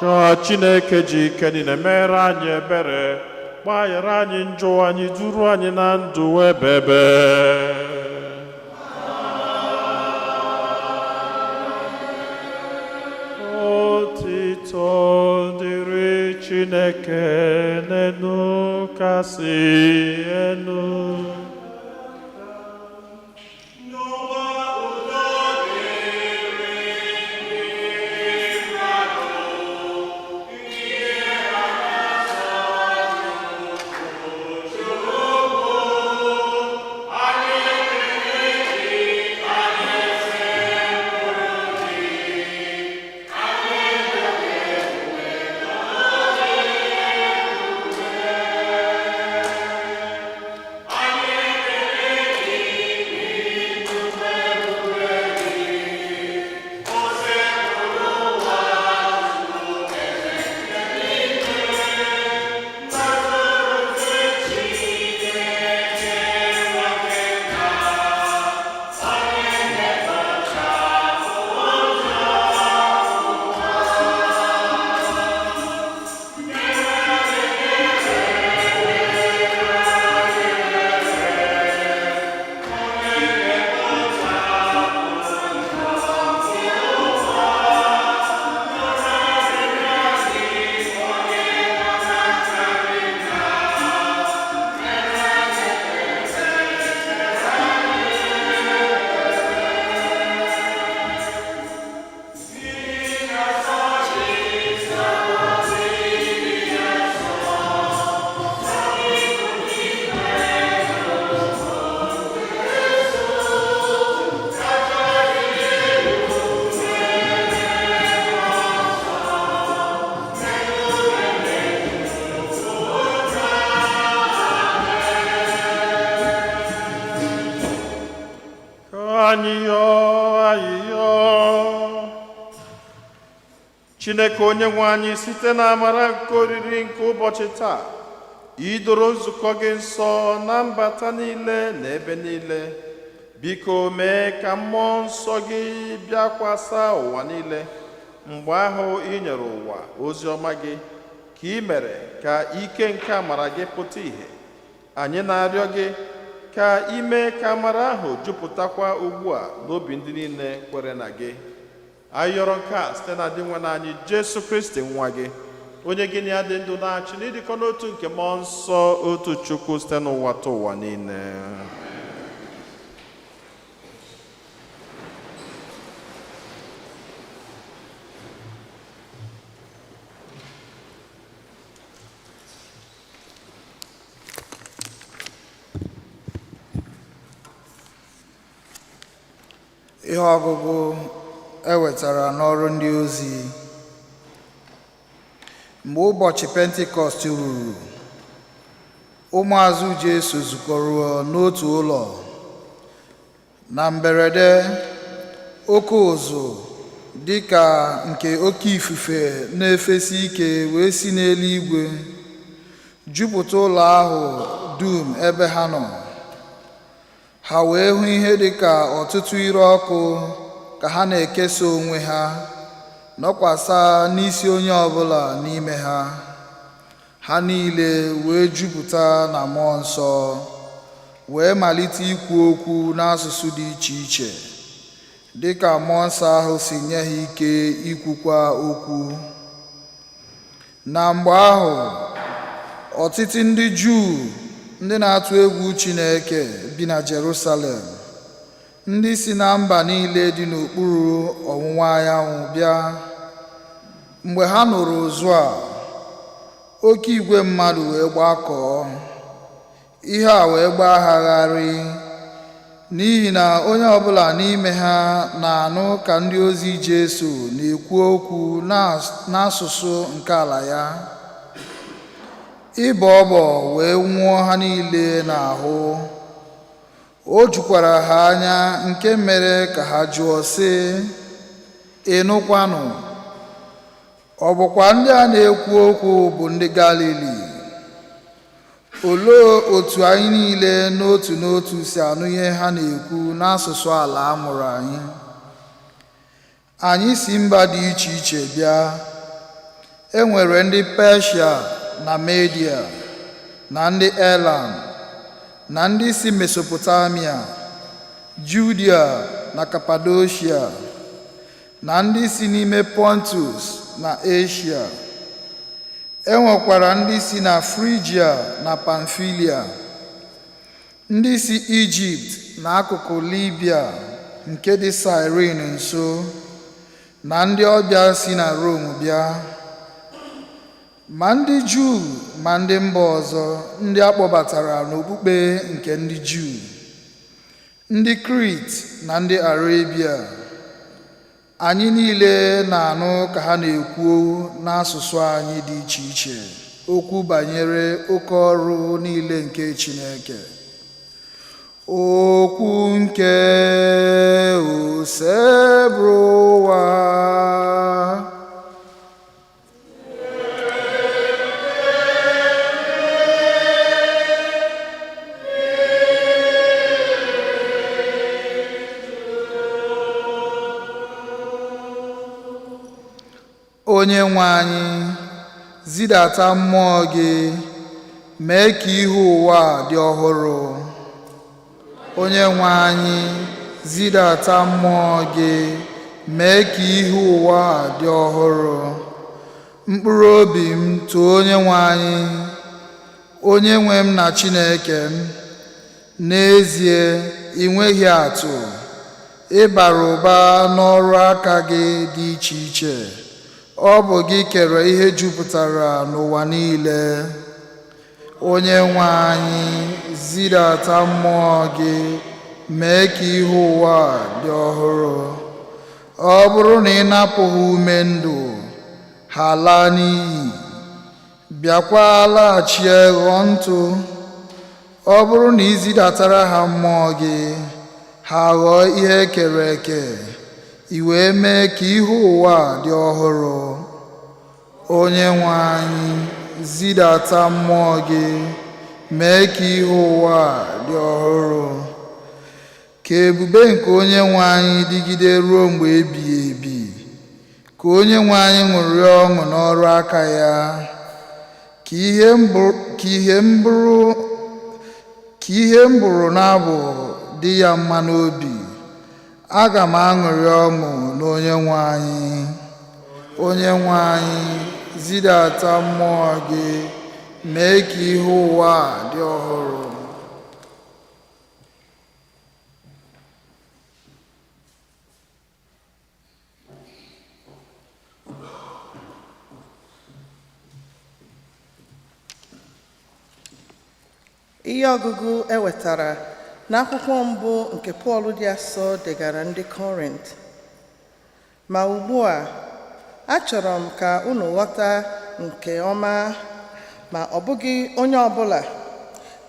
ka Chineke ji ike niile mere anyị ebere, gbaghara anyị njọ anyị, duru anyị na ndụ ebebe. Otito dịrị Chineke n'enu kasị enu. Chineke onye nwe anyị, site na amara nke oriri nke ụbọchị taa, idoro nzukọ gị nsọ na mbata niile na ebe niile. Biko mee ka mmụọ nsọ gị bịakwasa ụwa niile. Mgbe ahụ i nyere ụwa ozi ọma gị, ka i mere ka ike nke amara gị pụta ìhè. Anyị na-arịọ gị ka ime ka amara ahụ jupụtakwa ugbu a n'obi ndị niile kwere na gị. Anyị yọrọ nke a site na dị nwe na anyị Jesu Kristi nwa gị, onye gị na ya dị ndụ na-achị n'ịdịkọ n'otu nke mmụọ nsọ, otu Chukwu, site n'ụwa ta ụwa niile. Ihe ọgụgụ ewetara n'ọrụ ndị ozi. Mgbe ụbọchị Pentikọst ruru, ụmụazụ Jesu zukọrọ n'otu ụlọ. Na mberede, oke ụzụ dị ka nke oke ifufe na-efesi ike wee si n'eluigwe jupụta ụlọ ahụ dum ebe ha nọ. Ha wee hụ ihe dị ka ọtụtụ ire ọkụ ka ha na-ekesa onwe ha, nọkwasa n'isi onye ọbụla n'ime ha. Ha niile wee jupụta na mmụọ nsọ, wee malite ikwu okwu n'asụsụ dị iche iche, dị ka mmụọ nsọ ahụ si nye ha ike ikwukwa okwu. Na mgbe ahụ, ọtụtụ ndị Juu ndị na-atụ egwu Chineke bi na Jerusalem, ndị si na mba niile dị n'okpuru ọwụwa anyanwụ bịa. Mgbe ha nụrụ ụzụ a, oke igwe mmadụ wee gbakọọ. Ihe a wee gbaa ha gharịị, n'ihi na onye ọbụla n'ime ha na-anụ ka ndị ozi Jesu na-ekwu okwu n'asụsụ nke ala ya. Ịbọ ọbọ wee nwụọ ha niile n'ahụ. O jukwara ha anya, nke mere ka ha jụọ sị, ị nụkwanụ? Ọ bụkwa ndị a na-ekwu okwu bụ ndị Galili? Olee otu anyị niile n'otu n'otu si anụ ihe ha na-ekwu n'asụsụ ala a mụrụ anyị? Anyị si mba dị iche iche bịa, E nwere ndị Peshia na Media na ndị Elam na ndị si Mesopotamia, Judia na Kapadoshia na ndị si n'ime Pontus na Asia. E nwekwara ndị si na Frigia na Pamfilia, ndị si Ijipt na akụkụ Libia nke dị Sirin nso, na ndị ọbịa si na Rom bịa, ma ndị Juu ma ndị mba ọzọ ndị akpọbatara n'okpukpe nke ndị Juu, ndị Krit na ndị Arabia. Anyị niile na-anụ ka ha na-ekwu n'asụsụ anyị dị iche iche okwu banyere oke ọrụ niile nke Chineke. Okwu nke usekpụrụwa. Onyenwe anyị, zidata mmụọ gị, mee ka ihu ụwa dị ọhụrụ. Onyenwe anyị, zidata mmụọ gị, mee ka ihu ụwa dị ọhụrụ. Mkpụrụ obi m too Onyenwe anyị, onye nwe m na Chineke m. N'ezie, ị nweghị atụ, ị bara ụba n'ọrụ aka gị dị iche iche. Ọ bụ gị kere ihe jupụtara n'ụwa niile. Onyenwe anyị, zidata mmụọ gị, mee ka ihu ụwa dị ọhụrụ. Ọ bụrụ na ị napụ ha ume ndụ, ha laa n'iyi, bịakwa laghachie ghọọ ntụ. Ọ bụrụ na ị zidatara ha mmụọ gị, ha ghọọ ihe ekere eke, i wee mee ka ihu ụwa dị ọhụrụ. Onyenwe anyị, zidata mmụọ gị, mee ka ihu ụwa dị ọhụrụ. Ka ebube nke Onyenwe anyị dịgide ruo mgbe ebighị ebi. Ka Onyenwe anyị ṅụrịa ọṅụ n'ọrụ aka ya. Ka ihe mbụrụ n'abụ dị ya mma n'obi. Aga m aṅụrị ọṅụ n'Onyenwe anyị. Onyenwe anyị, zidata mmụọ gị, mee ka ihu ụwa dị ọhụrụ. Ihe ọgụgụ ewetara n'akwụkwọ mbụ nke Pọl dị asọ degara ndị Kọrint. Ma ugbu a, achọrọ m ka unu ghọta nke ọma, ma ọ bụghị onye ọbụla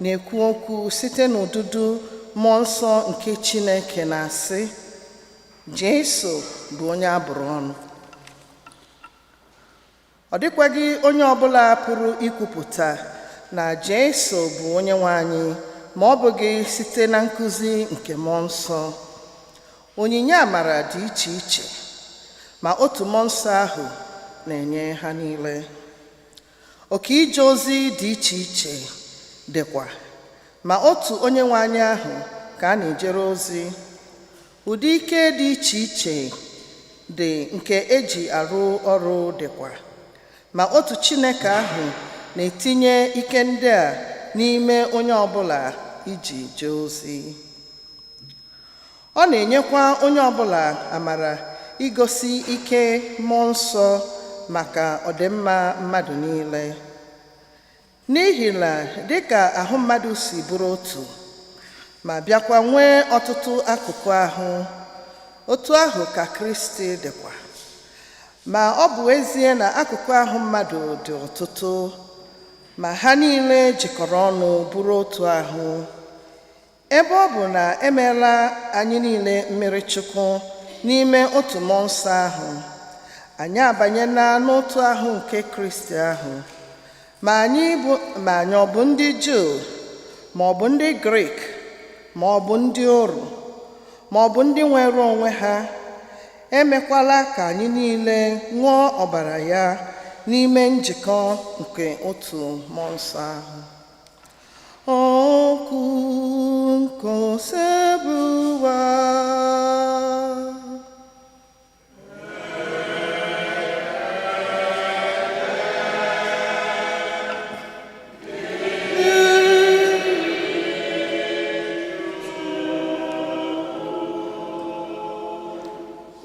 na-ekwu okwu site n'ụdụdụ mmụọ nsọ nke Chineke na-asị, Jesu bụ onye abụrụ ọnụ. Ọ dịkwaghị onye ọbụla pụrụ ikwupụta na Jesu bụ Onyenwe anyị ma ọ bụghị site na nkụzi nke mmụọ nsọ. Onyinye amara dị iche iche, ma otu mmụọ nsọ ahụ na-enye ha niile. Oke ije ozi dị iche iche dịkwa, ma otu Onyenwe anyị ahụ ka a na-ejere ozi. Ụdị ike dị iche iche dị nke eji arụ ọrụ dịkwa, ma otu Chineke ahụ na-etinye ike ndị a n'ime onye ọbụla iji jee ozi. Ọ na-enyekwa onye ọbụla amara igosi ike mmụọ nsọ maka ọdịmma mmadụ niile. N'ihi na dịka ahụ mmadụ si bụrụ otu, ma bịakwa nwee ọtụtụ akụkụ ahụ, otu ahụ ka Kristi dịkwa. Ma ọ bụ ezie na akụkụ ahụ mmadụ dị ọtụtụ, ma ha niile jikọrọ ọnụ bụrụ otu ahụ. Ebe ọ bụ na emeela anyị niile mmiri Chukwu n'ime otu mmụọ nsọ ahụ, anyị abanyela n'otu ahụ nke Kristi ahụ. Ma anyị ọ bụ ndị Juu, ma ọ bụ ndị Grik, ma ọ bụ ndị oru, ma ọ bụ ndị nwere onwe ha, emekwala ka anyị niile ṅụọ ọbara ya n'ime njikọ nke otu mmụọ nsọ ahụ. Ọkụ nke osebuwa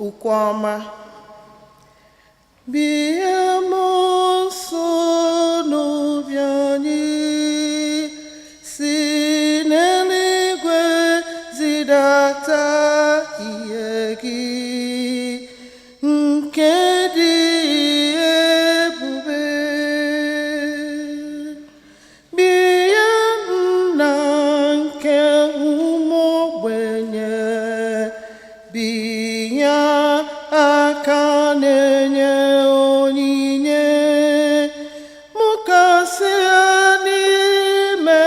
ukwu ọma bịa mmụọ nsọ n'obi anyị, si n'eluigwe zidata ihe gị nke dị ebube. Bịa nna nke ụmụ ogbenye, bịa aka na-enye onyinye, mụkasị n'ime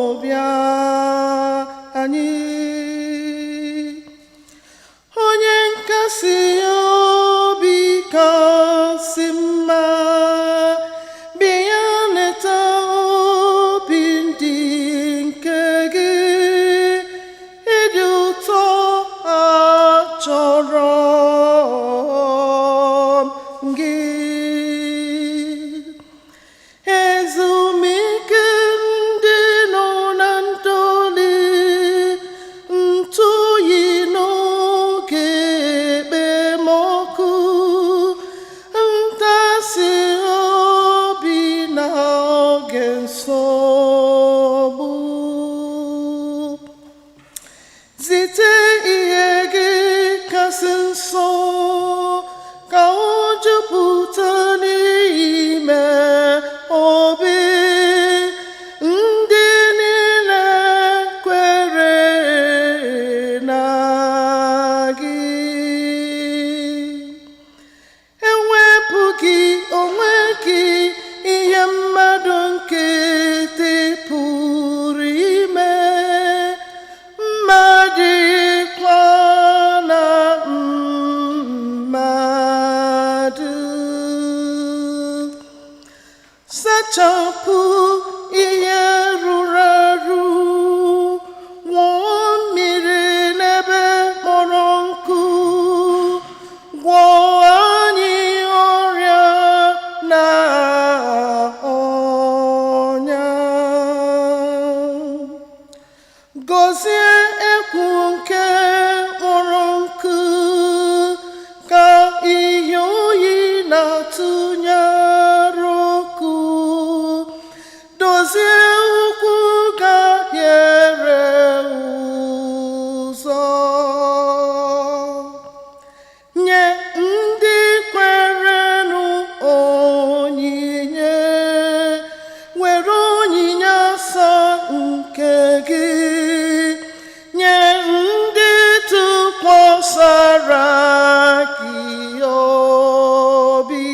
obi anyị. Onye nkasi obi kasị mma, bịa leta obi ndị nke gị, ịdị ụtọ achọrọ gị. Ezumike ndị nọ na ntọali, ntụyi n'oge ekpemọkụ, ntasị obi n'oge nsogbu. Zite ihe gị kasị nsọ ka o jupụta n'ime obi ndị niile kwere na gị. Ewepụghị onwe gị ihe mmadụ nkịtị pụrụ ime, mmadụkwa na mmadụ. Sachapụ ihe rụrụ arụ, wụọ mmiri n'ebe kpọrọ nkụ, gwọọ anyị ọrịa na ọnya. Gọzie ekwu nke kpọrọ nkụ ka ihe oyi na-atụnyere ọkụ, dozie ukwu gahiere ụzọ. Nye ndị kwerenụ onyinye, were onyinye asaa nke gị nye ndị tụkwasara gị obi.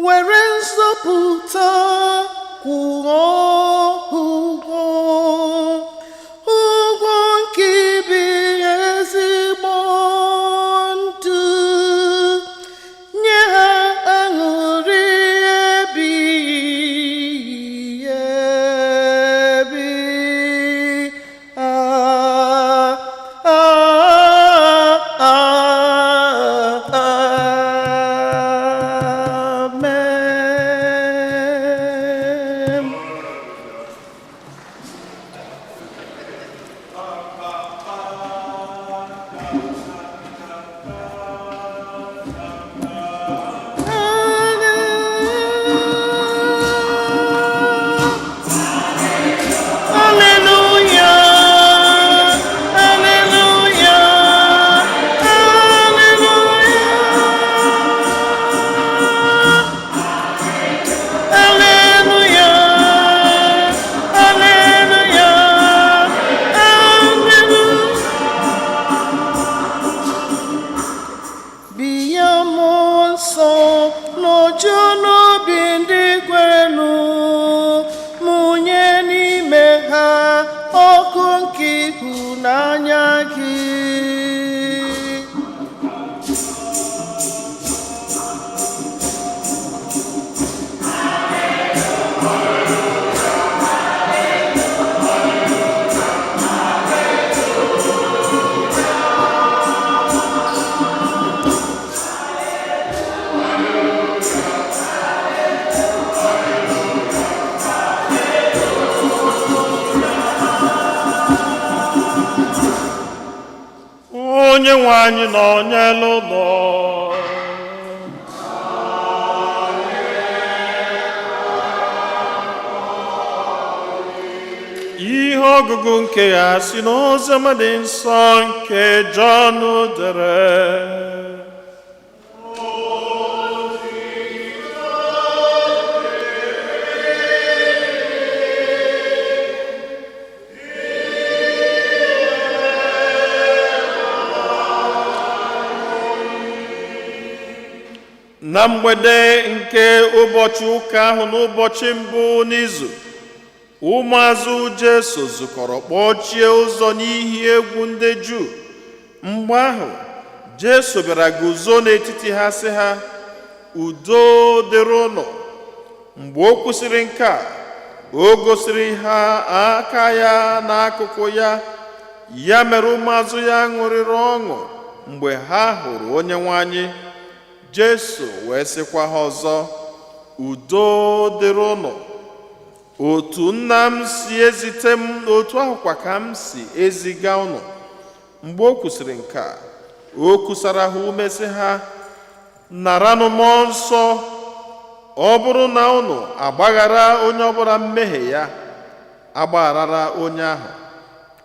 Were nzọpụta kwụọ ụgwọ, ụgwọ nke ibi ezigbo ndụ, nye ha aṅụrị ebighị ebi. Amen. Hallelujah. Hallelujah. Hallelujah. Hallelujah. Hallelujah. Bịa mmụọ nsọ n'oju n'obi ndị kwerenụ, mụnye n'ime ha ọkụ nke ịhụnanya gị. onye nwe anyị nọnyere ụlọ. Ihe ọgụgụ nke ya si n'oziọma dị nsọ nke Jọn dere. Na mgbede nke ụbọchị ụka ahụ n'ụbọchị mbụ n'izu, ụmụazụ Jesu zukọrọ kpọchie ụzọ n'ihi egwu ndị Juu. Mgbe ahụ Jesu bịara guzo n'etiti ha sị ha, udo dịrị ụnụ. Mgbe o kwusịrị nke a, o gosiri ha aka ya n'akụkụ ya. Ya mere ụmụazụ ya ṅụrịrị ọṅụ mgbe ha hụrụ Onyenwe anyị. Jesu wee sịkwa ha ọzọ, udo dịrị ụnụ. Otu nna m si ezite m, otu ahụkwa ka m si eziga ụnụ. Mgbe o kwusịrị nke a, o kusara ha ume sị ha, naranụ Mmụọ Nsọ. Ọ bụrụ na ụnụ agbaghara onye ọbụla mmehie ya, agbagharara onye ahụ.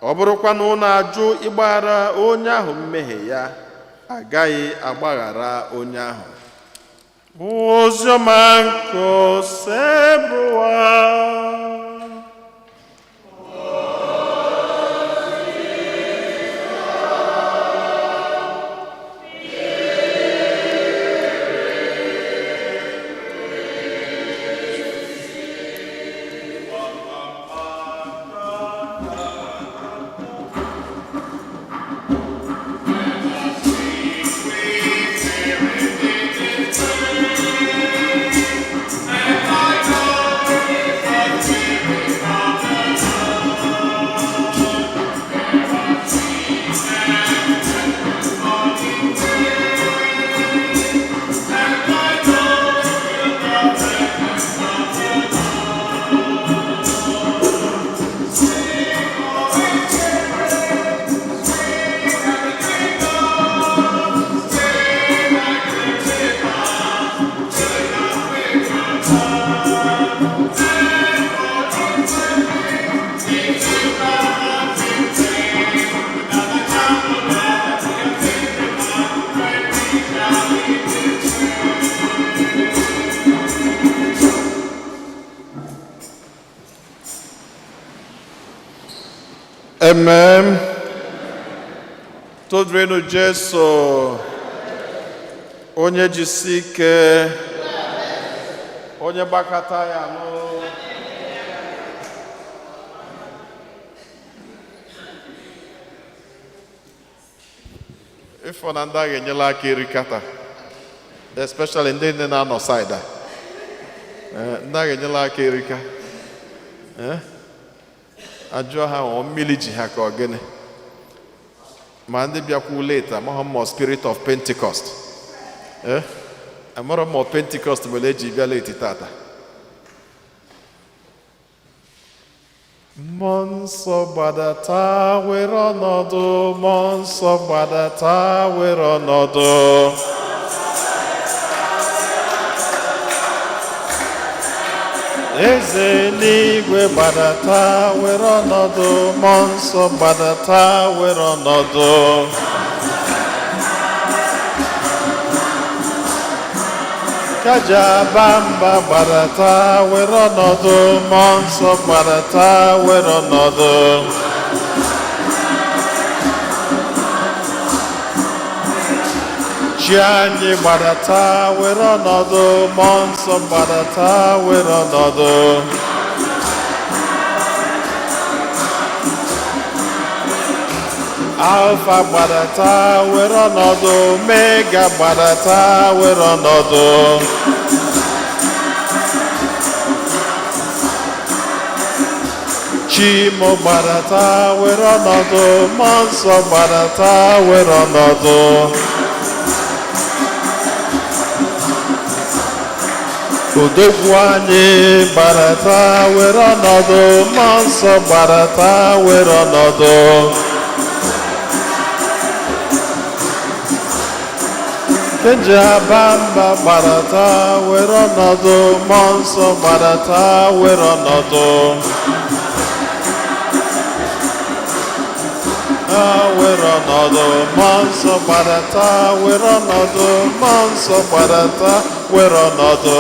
Ọ bụrụkwa na ụnụ ajụ ịgbaghara onye ahụ mmehie ya, agaghị agbaghara onye ahụ. Oziọma nke Osebụwa. Amen. Todrenu Jesu onye jisi ike, onye gbakọta ya nụ. Ifo na ndị a ga-enyela aka erikata, especially ndị nne na-anọ saịda. Ndị a ga-enyela aka erika. Ajụọ ha ọ mmiri ji ha ka ọ gịnị. Ma ndị bịakwu late amaghị m spirit of Pentecost. Amara m Pentecost mere eji bịa late tata. Mmụọ nsọ gbadata were ọnọdụ, Mmụọ nsọ gbadata were ọnọdụ. Eze n'igwe gbadata were ọnọdụ, Mmụọ nsọ gbadata were ọnọdụ. Kajabamba gbadata were ọnọdụ, Mmụọ nsọ gbadata were ọnọdụ. Chi anyị gbadata were ọnọdụ, Mmụọ nsọ gbadata were ọnọdụ. Alfa gbadata were ọnọdụ, Omega gbadata were ọnọdụ. Chimo gbadata were ọnọdụ, Mmụọ nsọ gbadata were ọnọdụ. Odogwu anyị gbadata were ọnọdụ, Mmụọ nsọ gbadata were ọnọdụ. Kenji abamba gbadata were ọnọdụ, mmụọ nsọ gbadata were ọnọdụ. Were ọnọdụ, mmụọ nsọ gbadata were ọnọdụ, mmụọ nsọ gbadata were ọnọdụ.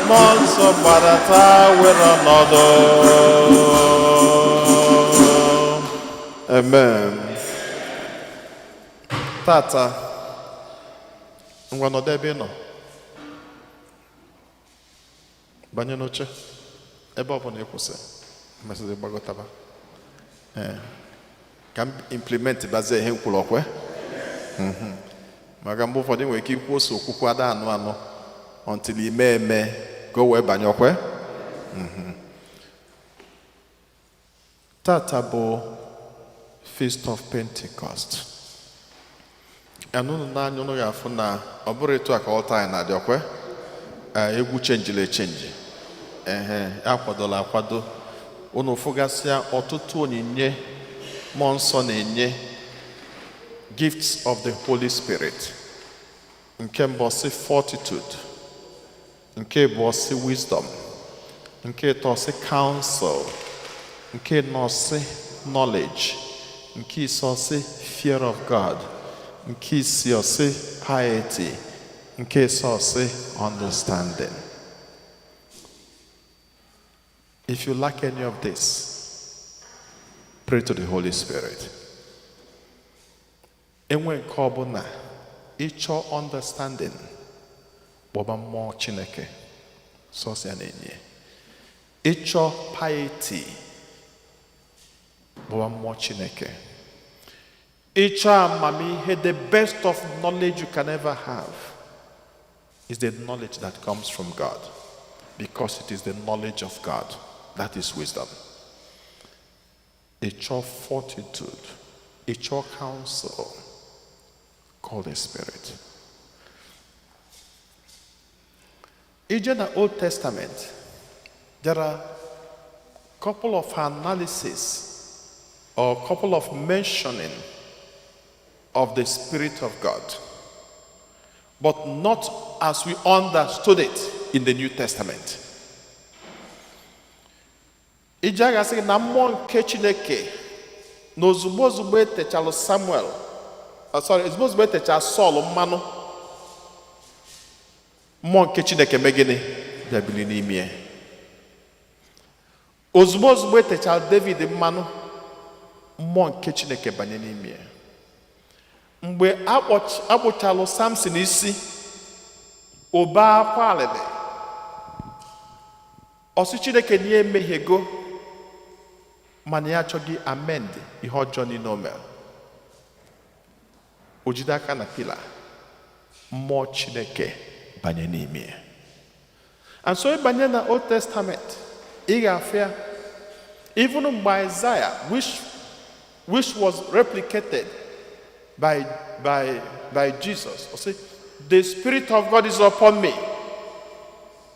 Mmụọ nsọ gbadata were ọnọdụ. Amen. Tata, ngwa nọdụ ebe ị nọ. Banye n'oche ebe ọ bụla ị kwụsị, mesịrị gbagọtaba. Ka m implement bazie ihe nkwuru okwe. Maka mgbe ụfọdụ nwere ike ikwu ose okwukwu ada anụ anụ until ime eme ka o wee banye okwe. Tata bụ Feast of Pentecost. Anụnụ n'anya ụnụ ga-afụ na ọ bụrụ etu a ka ọlta anyị na-adị okwe. Egwu chenjiri echenji. Akwadola akwado. Unu fụgasịa ọtụtụ onyinye mmụọ nsọ na-enye, gifts of the Holy Spirit. Nke mbụ si fortitude, nke bụ si wisdom, nke ịtọ si counsel, nke nọ si knowledge, nke ịsọ si fear of God, nke isii si piety, nke ịsọ si understanding. If you lack any of this, pray to the Holy Spirit. Enwe nke ọbụla ịchọ understanding, kpọba mmụọ Chineke sọsọ ya na-enye. Ịchọ piety, kpọba mmụọ Chineke. Ịchọ amamihe, the best of knowledge you can ever have is the knowledge that comes from God, because it is the knowledge of God. That is wisdom. Ịchọ fortitude, ịchọ counsel, call the Spirit. In the Old Testament, there are a couple of analysis or a couple of mentioning of the Spirit of God, but not as we understood it in the New Testament. Iji aga sị na mmụọ nke Chineke na ozugbo etechalụ Samuel, ozugbo etechalụ Sọl mmanụ, mmụọ nke Chineke megịnị bịabili n'ime ya. Ozugbo etechalụ David mmanụ, mmụọ nke Chineke banye n'ime ya. Mgbe akpọchalụ Samson isi, ụba akwa alịlị, ọsị Chineke na ya emehiego, mana ya achọghị amend ihe ọjọọ niile o mere. O jide aka na pila, mmụọ Chineke banye n'ime ya. And so ịbanye na Old Testament, ị ga-afụ ya, even mgbe Isaiah, which was replicated by Jesus, or say, the Spirit of God is upon me.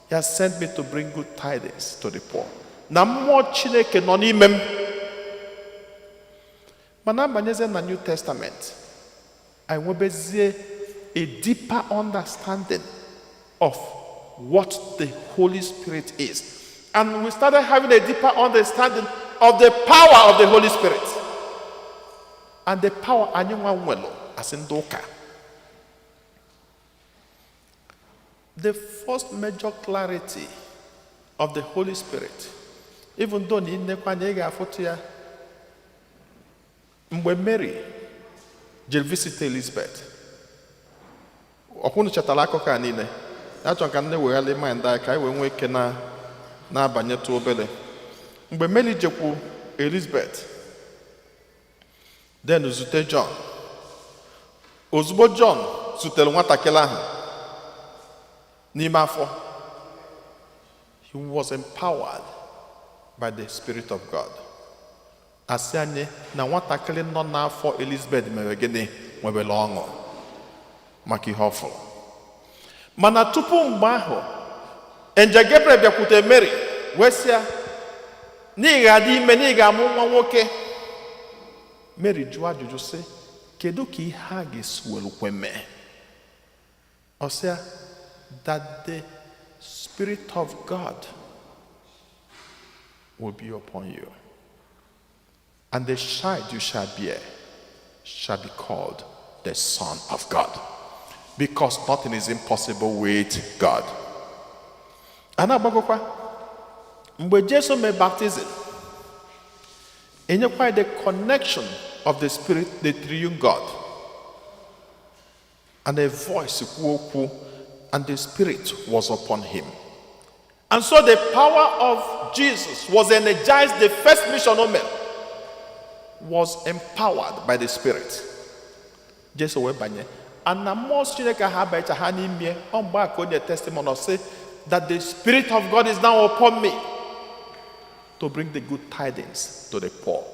He has sent me to bring good tidings to the poor. Na mmụọ Chineke nọ n'ime m. Mana abanyeze na New Testament, anyị nwebezie a deeper understanding of what the Holy Spirit is. And we started having a deeper understanding of the power of the Holy Spirit. And the power anyị nwa nwelo as ndị ụka. The first major clarity of the Holy Spirit, even though in the mgbe Mary jere visit Elizabeth, ọkwụnụ chetara akụkọ a niile, achọ ka nne weghara mind anyị ka anyị wee nwee ike na-abanyetụ obere. Mgbe Mary jekwu Elizabeth, then zute John. Ozugbo John zutere nwatakịrị ahụ n'ime afọ, he was empowered by the Spirit of God. Asị anyị na nwatakịrị nọ n'afọ Elizabeth mere gịnị? Nwebere ọṅụ maka ihe ọ fụrụ. Mana tupu mgbe ahụ, Angel Gabriel bịakwute Mary wee sị ya, na ị ga-adị ime, na ị ga-amụ nwa nwoke. Mary jụọ ajụjụ sị, kedu ka ihe a ga-esi welukwe mee? Ọ sị ya, that the Spirit of God will be upon you, and the child you shall bear shall be called the Son of God, because nothing is impossible with God. And agbagokwa mgbe Jesu mee baptism, enyekwa the connection of the Spirit, the triune God, and a voice kwuo, and the Spirit was upon him. And so the power of Jesus was energized. The first mission was empowered by the Spirit. Jesu wee banye, and na mmụọ Chineke ha bacha ha n'ime mgbe aka onye testimony say that the Spirit of God is now upon me to bring the good tidings to the poor,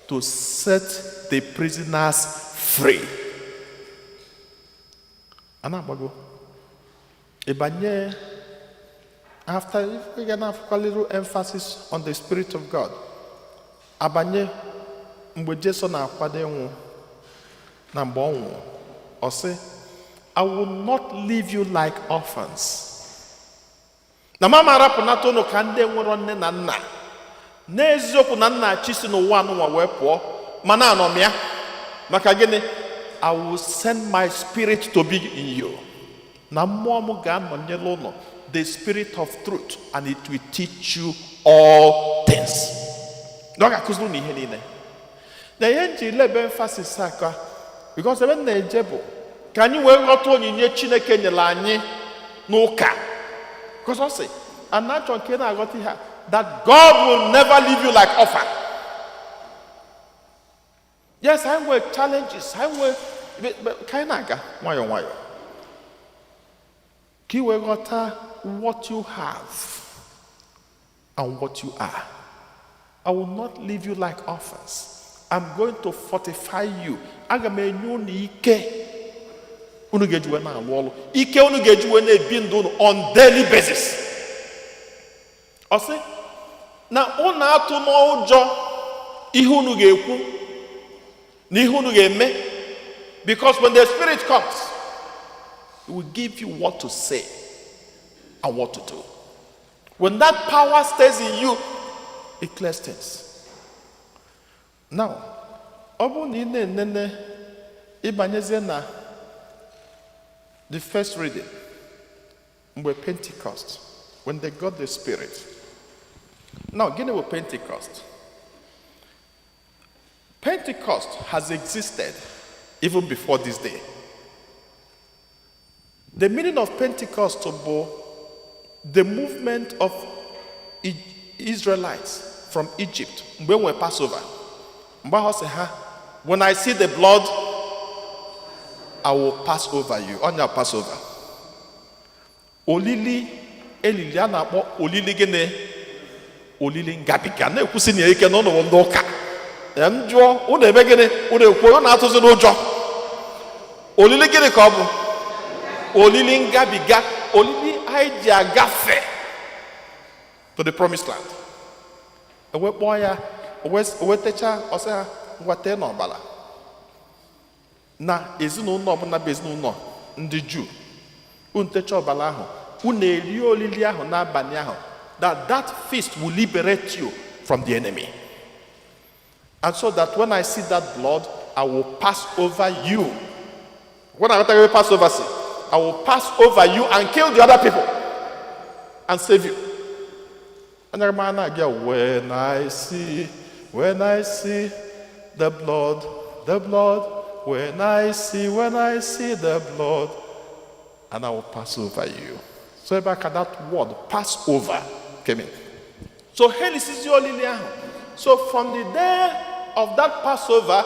to set the prisoners free. Anabago. Ibanye, after we can have a little emphasis on the Spirit of God. Abanye mgbe Jesu na-akwado enwu na mgbe ọnwụ, ọ sị, I will not leave you like orphans. Na mama arapụnata unu ka ndị nwere nne na nna. N'eziokwu na nna chi si n'ụwa anụnwa wee pụọ, mana anọ m ya. Maka gịnị? I will send my Spirit to be in you. Na mmụọ m ga-anọnyere unu, the Spirit of truth, and it will teach you all things. Na ọ ga-akụziri unu ihe niile. Na ihe nji lebe emphasis aka, because ebe na-eje bụ ka anyị wee ghọta onyinye Chineke nyere anyị n'ụka. Because I say, and not John Kena got here, that God will never leave you like orphan. Yes, I will challenges. I will, but Kainaga, why? Kiwegota, what you have and what you are. I will not leave you like orphans. I'm going to fortify you. Agamenyu ni ike. Unu gejuwe na alụ ike unu gejuwe na ebi ndụ on daily basis. Ọ sị na unu atụ n'ụjọ ihe unu ga-ekwu na ihe unu ga-eme, because when the Spirit comes, He will give you what to say and what to do. When that power stays in you, it clears things. Now, ọ bụ na ị na-enene ịbanyezie na the first reading, were Pentecost, when they got the Spirit. Now, gịnị bụ Pentecost? Pentecost has existed even before this day. The meaning of Pentecost was the movement of Israelites from Egypt when we Passover. When I see the blood, I will pass over you on your Passover. Olili elili a na-akpọ olili gịnị? Olili ngabiga na-ekwusi na ike n'ụlọ ndị ụka. Njụọ unu ebe gịnị? Unu ekwu ọ na-atụzi n'ụjọ. Olili gịnị ka ọ bụ? Olili ngabiga, olili anyị ji agafe to the promised land. Ewekpọ ya, owetecha ọsọ ha ngwate n'ọbara. Na ezinụlọ ọbụla bụ ezinụlọ ndị Juu, unu techa ọbara ahụ, unu eri olili ahụ n'abalị ahụ, that feast will liberate you from the enemy. And so that when I see that blood, I will pass over you. When I pass over, I will pass over you and kill the other people and save you. And I remember again, when I see the blood, when I see the blood, and I will pass over you. So back at that word, pass over, came in. So hell is your linear. So from the day of that Passover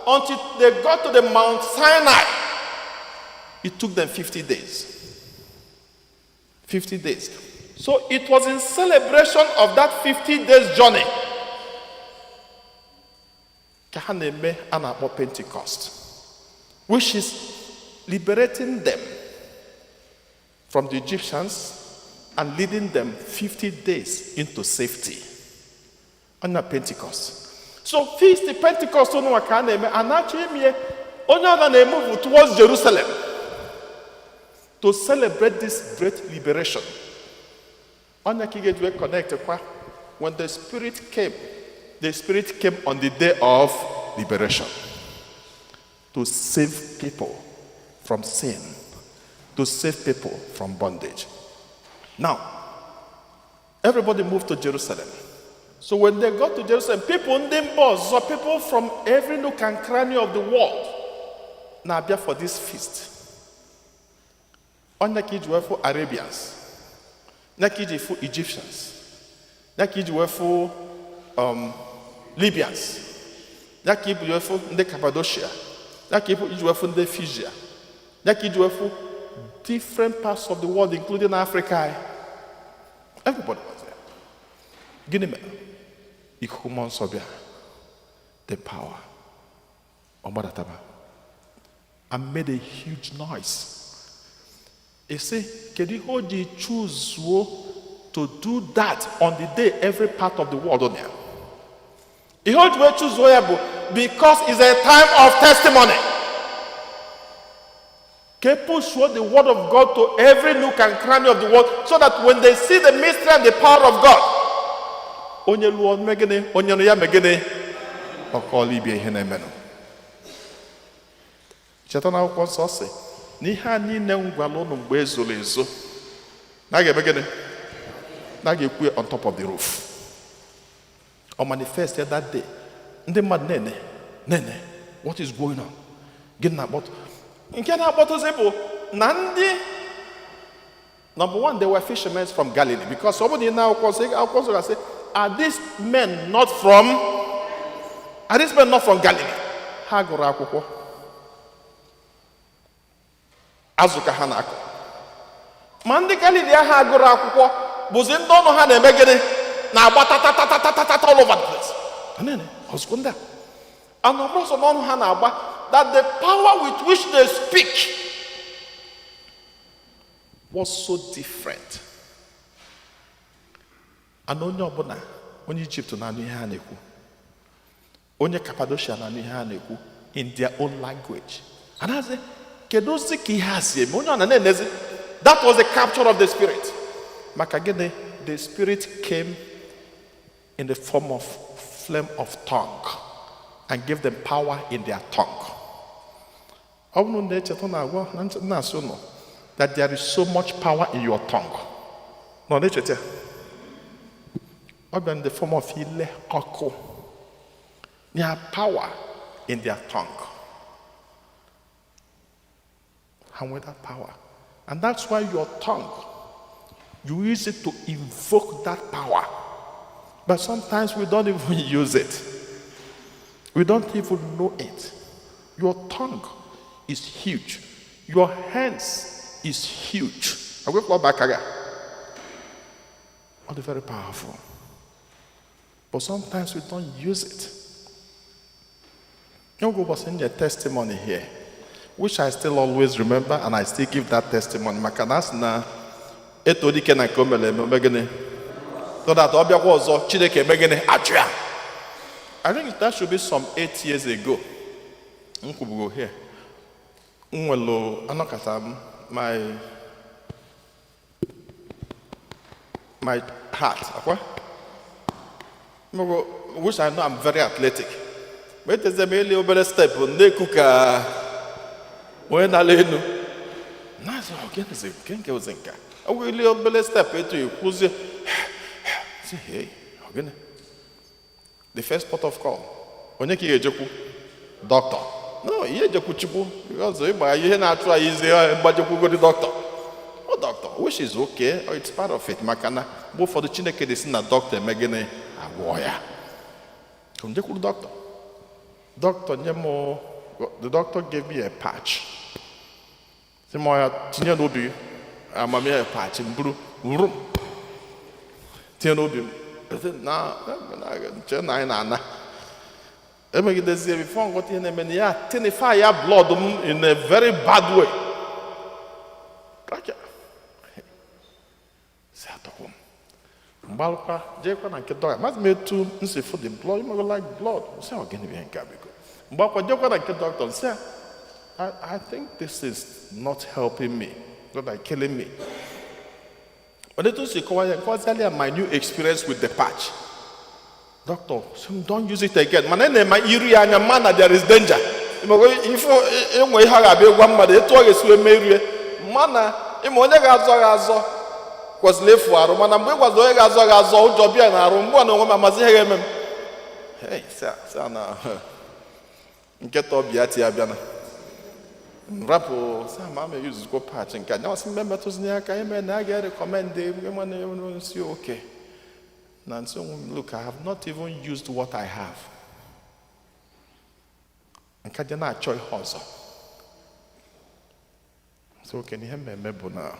until they got to the Mount Sinai, it took them 50 days. 50 days. So it was in celebration of that 50 days journey Kahaneme and Pentecost, which is liberating them from the Egyptians and leading them 50 days into safety on Pentecost. So feast the Pentecost on Wakaneme and actually onye ọbụla na-emove towards Jerusalem to celebrate this great liberation. Onye ka ị ga-eji connect kwa when the Spirit came on the day of liberation to save people from sin, to save people from bondage. Now, everybody moved to Jerusalem. So when they got to Jerusalem, people in them bus, so people from every nook and cranny of the world, now be for this feast. Onye ka iji wefu Arabians, na ka iji fu Egyptians, na ka iji wefu Libyans, na ka iji wefu ndị Cappadocia, na ka iji wefu ndị Phrygia, na ka iji wefu different parts of the world, including Africa. Everybody was there. Gịnị mere? Ikuku mmụọ nsọ bịa, the power ọgbadataba, and made a huge noise. He said, kedu ihe o ji choose to do that on the day every part of the world on there? Ihe o ji choose ya bụ because it's a time of testimony. People show the word of God to every nook and cranny of the world, so that when they see the mystery and the power of God, onye luo megene, onye no ya megene, ọkọọla ibie ihe na-emenụ. Cheta na akwụkwọ nsọ sị, n'ihe a niile ngwala ụnụ mgbe ezoro ezo, na ga-emegene, na ga-ekwu on top of the roof. Or manifest that day. Ndị mmadụ nene, what is going on? Gịnị na-akpọtụ? Nke na-akpọtụzi bụ na ndị, number one, they were fishermen from Galilee, because somebody now akwụkwọ say, are these men not from Galilee? Ha gụrụ akwụkwọ. Azụ ka ha na-akụ. Ma ndị Galilee ha gụrụ akwụkwọ bụzi ndị ọnụ ha na-eme gịnị? Na-agba tatatatatatata all over the place. Ọzụkọ ndị a. And ọbụzọ n'ọnụ ha na-agba, that the power with which they speak was so different. And onye ọbụla, onye Egypt na-anụ ihe ha na-ekwu, onye Cappadocia na-anụ ihe ha na-ekwu in their own language. And I say, kedozi ka ihe ha si eme? Onye ọ na-enezi. That was the capture of the Spirit. Maka gịnị? The Spirit came in the form of flame of tongue and gave them power in their tongue. I want to know that there is so much power in your tongue. No, in the form of ile oko. They have power in their tongue. And with that power. And that's why your tongue, you use it to invoke that power. But sometimes we don't even use it. We don't even know it. Your tongue is huge. Your hands is huge. I will go back again. All very powerful. But sometimes we don't use it. You go was in your testimony here, which I still always remember, and I still give that testimony. Makanasna etodike na komele megene. So that obia was Chineke megene achia. I think that should be some 8 years ago. Go here. My heart. Which I know I'm very athletic. But there's a really over step on the cooker. When I lay no. Nice again is a kinka. I will little step into you. Who's say, hey, again. The first port of call. Onyeki ejeku doctor. No, he ejeku chibu because you not try easy but you go to doctor. Oh doctor, which is okay, or it's part of it. Makana, but for the Chineke this na doctor megene a warrior. Onyeki doctor. Doctor nyemo the doctor gave me a patch. The moya tinya no bi amami a patch in blue room. Tinya no bi na before I got in a blood in a very bad way. Say at home. Balpa, Jacob and Kedog. Must made two for the blood. You like blood. Say again, we ain't Gabigo. But Jacob and Kedog say, I think this is not helping me, not like killing me. But it was my new experience with the patch. Doctor, don't use it again. Man, there is danger. If you have a one mother, it was mana onye ga-azọ kwesịrị efu arụ mana mgbe ịgwazi onye ga-azọ ụjọ bịa na arụ mgbe ọ na-onwe m amazi ihe ga-eme m na nketa ọbịa ti ya bịa na rapụ ma ma yuzukwo patch nke anya wasị mmetụzi aka ime na a ga-recommend nsi oke na nso look, I have not even used what I have. Nke dị na-achọ ihe ọzọ. So can you remember now?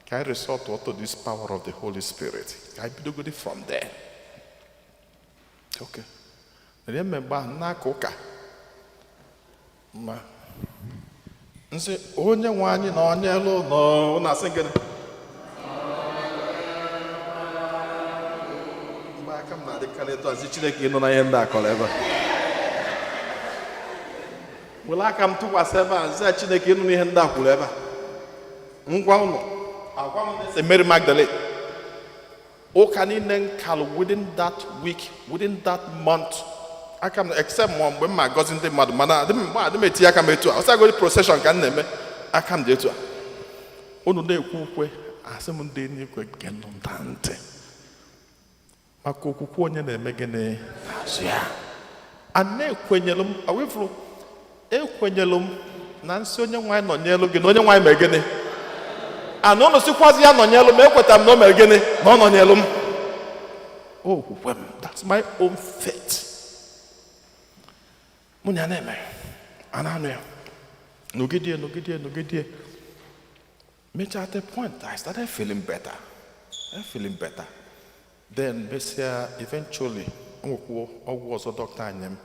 Can I resort to this power of the Holy Spirit? Can I do good from there? Okay. Remember na koka. Ma. Nse onye nwanyi na onye elu no na singing. Ba kam na de kale to azi Chineke no na yenda koleba. Wala kam tu waseba azi Chineke no na yenda koleba. Say Mary Magdalene. Oh, can you call within that week, within that month? I can accept one when my cousin the mother. I was going to procession. I can't do it. Oh no, they cook. I said, "Monday you could get on Dante." I cook when you make any. Yeah. And ne kwenyelum away from. Kwenyelum. Nancy onye wine on yellow. Onye wine megene. And no sikwazi ya nonyelo me kwetam no mergene no nonyelo. Oh, that's my own fate. Munya neme. Ananu. Nugidie. Meet at a point I started feeling better. Then eventually I was a doctor in him.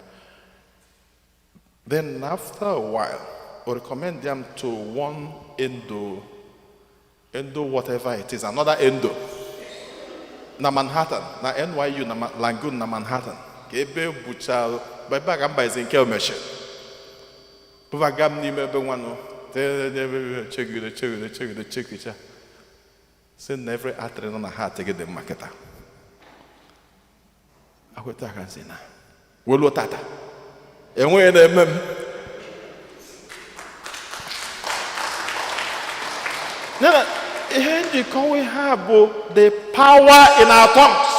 Then after a while, I recommend them to one endo whatever it is, another endo. Na Manhattan, na NYU, na Langoon, na Manhattan. Kebe buchal, by bagamba is in Kelmesh. Buvagam ni mebe wano. Check it. Send every artery on a heart to get the marketer. I will take a zina. Wolo tata. And when they we have the power in our tongues.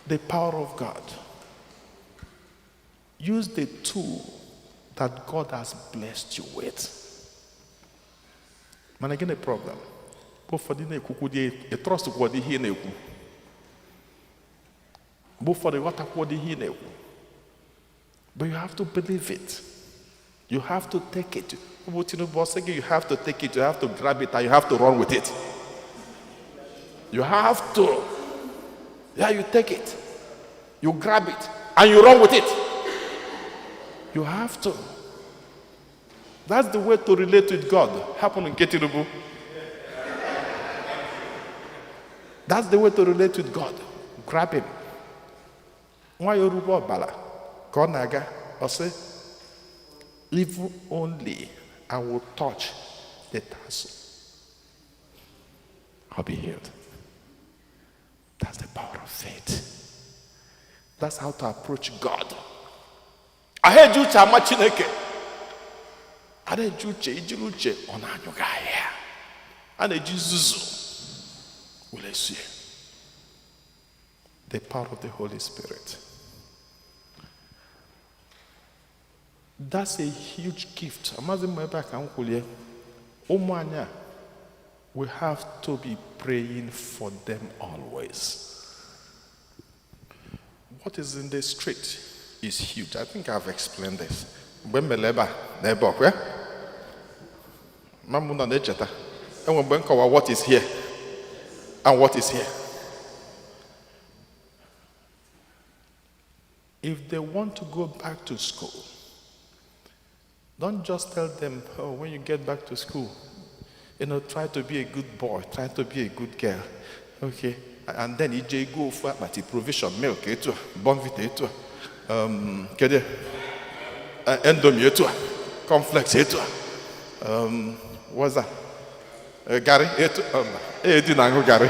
The power of God. Use the tool that God has blessed you with. Man, again a problem. But for the a trust of what he knew. But for the water what he knew. But you have to believe it. You have to take it. You have to take it, you have to grab it, and you have to run with it. You have to. Yeah, you take it, you grab it, and you run with it. You have to. That's the way to relate with God. Happen in Ketirubu. That's the way to relate with God. Grab him. Why you rubo bala? Konaga, or say, if only I will touch the tassel, I'll be healed. That's the power of faith. That's how to approach God. I heard you chama Chineke. I heard you ijiruche onanyugaya. And a Jesus will see the power of the Holy Spirit. That's a huge gift. We have to be praying for them always. What is in the street is huge. I think I've explained this. What is here and what is here. If they want to go back to school, don't just tell them, oh, when you get back to school, try to be a good boy, try to be a good girl. Okay. And then you go for provision, milk, bonvita, endomi etu a, cornflakes etu a, what's that? Garị etu edi na aṅụ garị.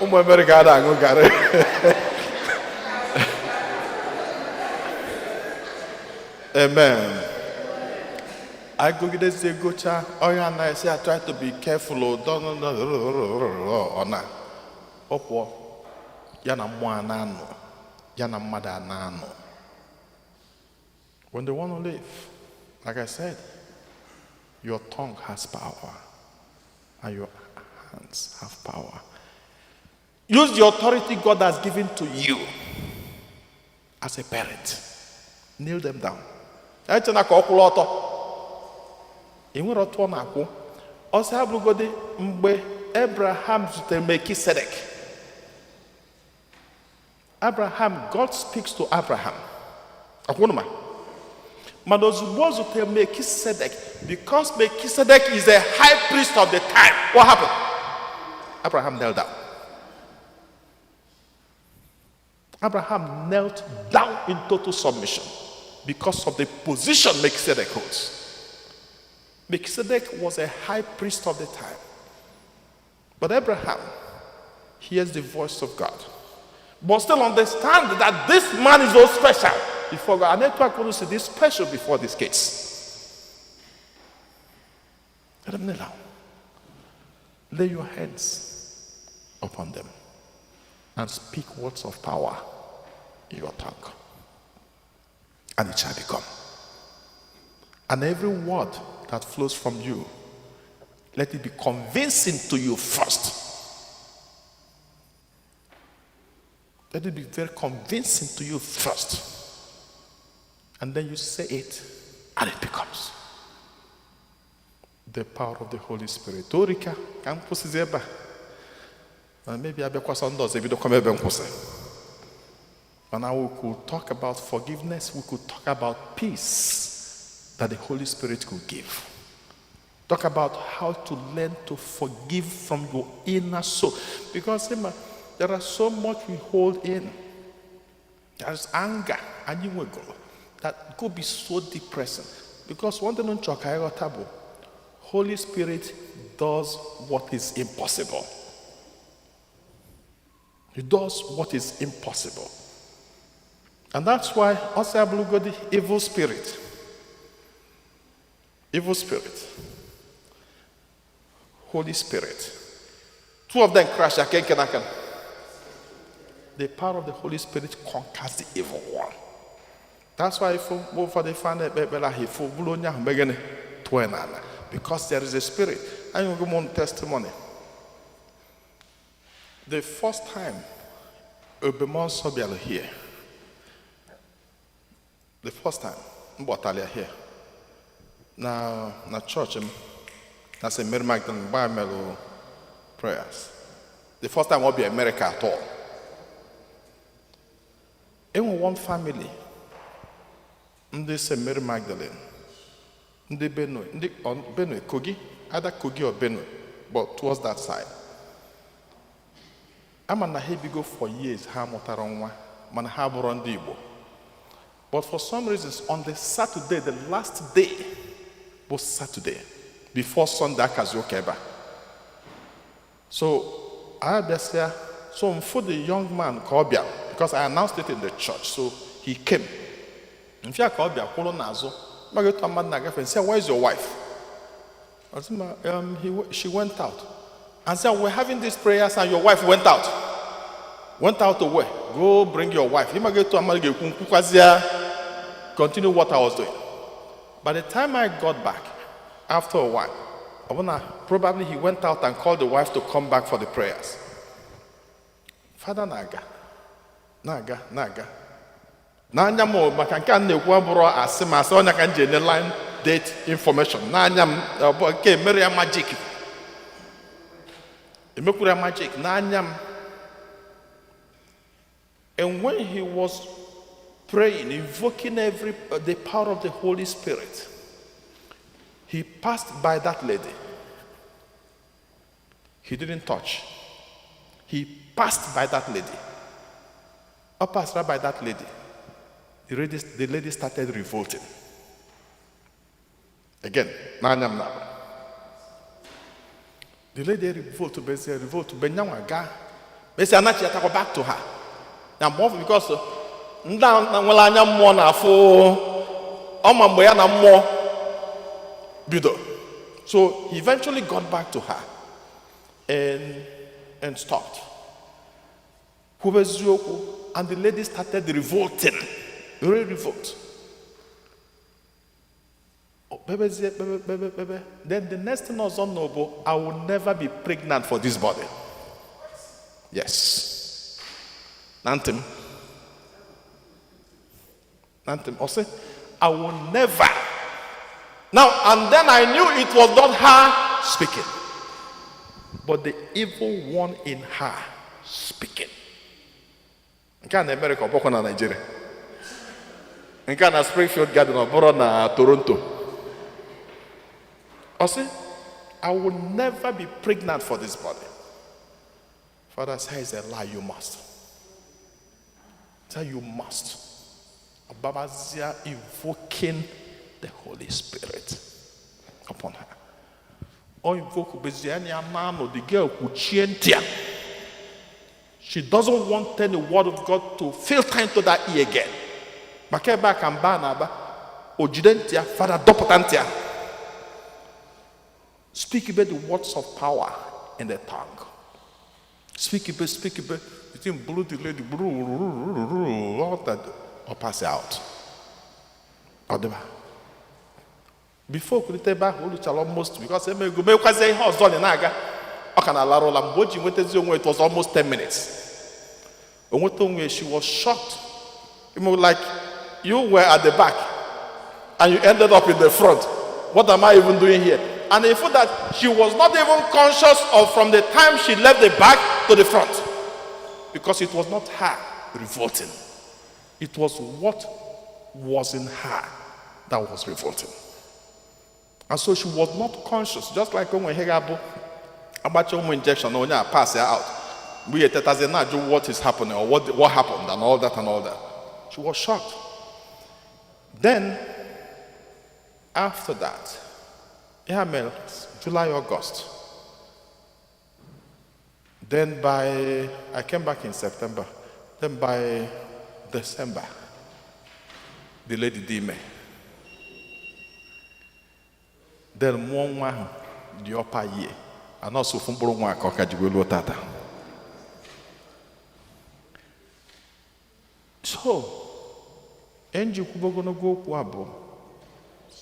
Ụmụ Amerịka ada aṅụ garị. Amen. I go get this gocha. Oh yeah, I say I try to be careful. Ona. Opo. Yana mwanano. Yana madanano. When they want to live, like I said, your tongue has power, and your hands have power. Use the authority God has given to you as a parent. Kneel them down. Enwere otu ọ na-akwụ ọsọ abụrụgodi mgbe Abraham zutere Melchizedek. Abraham, God speaks to Abraham. Akwụnụma. Mana ozugbo o zutere Melchizedek, because Melchizedek is the high priest of the time, what happened? Abraham knelt down. Abraham knelt down in total submission because of the position Melchizedek holds. Melchizedek was a high priest of the time. But Abraham hears the voice of God. But still understand that this man is so special before God. And that's why I say this special before this case. Let them kneel down. Lay your hands upon them and speak words of power in your tongue. And it shall become. And every word that flows from you, let it be convincing to you first. Let it be very convincing to you first. And then you say it, and it becomes. The power of the Holy Spirit. Torika, campus is eba. Maybe I be kwasa ndoze if you don't come ebe nkwuse. And now we could talk about forgiveness, we could talk about peace that the Holy Spirit could give. Talk about how to learn to forgive from your inner soul. Because there are so much we hold in. There's anger and you will go. That could be so depressing. Because one thing on Chokaigo, Holy Spirit does what is impossible. He does what is impossible. And that's why also got the evil spirit. Evil spirit. Holy Spirit. Two of them crash. The power of the Holy Spirit conquers the evil one. That's why because there is a spirit. I will give one testimony. The first time Obemon Sobialo here. The first time Mbatalia here. Na church that's a Mary Magdalene Biomelo prayers. The first time won't be America at all. In one family, this Mary Magdalene, the Benue, Kogi, either Kogi or Benue, but towards that side. I'm on a heavy go for years, Hamotaronwa, Manhaboron Igbo. But for some reasons, on the Saturday, the last day was Saturday, before Sunday, Kazokeba. So I just say, so for the young man, Kobia, because I announced it in the church, so he came. If you are Kobia, Kolonazo, I said, where's your wife? I said, she went out. And said, we're having these prayers, and your wife went out. Went out to where? Go bring your wife. Continue what I was doing. By the time I got back, after a while, probably he went out and called the wife to come back for the prayers. Father Naga. Nanya mo makanka nekwa bro asema so nya kan jene line date information. Nanya ke mere magic. Emekura magic nanya. And when he was praying, invoking the power of the Holy Spirit, he passed by that lady. He didn't touch. He passed by that lady. I passed right by that lady. The lady started revolting. Again, the lady revolted, Benyamaga. Basically, I'm not go back to her. Now, more because so he eventually got back to her and stopped. And the lady started revolting. Really revolt. Then the next thing was honorable, I will never be pregnant for this body. Yes. Nantem. Also, I will never. Now, and then I knew it was not her speaking, but the evil one in her speaking. Nke a na America, ọbụkwa na Nigeria. Nke a na Springfield Garden, ọbụrụ na Toronto. I say, I will never be pregnant for this body. Father says, a lie, you must. Say, you must. Babazia invoking the Holy Spirit upon her. Or invoke the girl who chanted. She doesn't want any word of God to filter into that ear again. Makeba kambanaba ojidentia Father dopotantia. Speak about the words of power in the tongue. Speak about between blue the lady all that or pass out. Before Kuliteba almost because it was almost 10 minutes. She was shocked. Like you were at the back and you ended up in the front. What am I even doing here? And they thought that she was not even conscious of from the time she left the back to the front. Because it was not her revolting. It was what was in her that was revolting. And so she was not conscious. Just like when we hear about your injection, or pass her out. We know what is happening or what happened and all that and all that. She was shocked. Then, after that, July, August. Then I came back in September. Then by December, the lady did me. Then one the upper year. And also from Burunga Kokajiguelo Tata. So,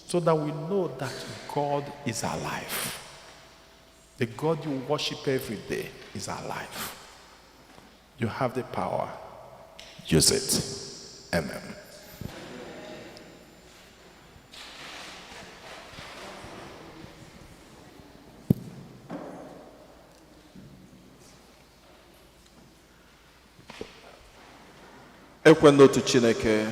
so that we know that God is alive. The God you worship every day is alive. You have the power. Use it. Amen. Ekwendo to Chineke.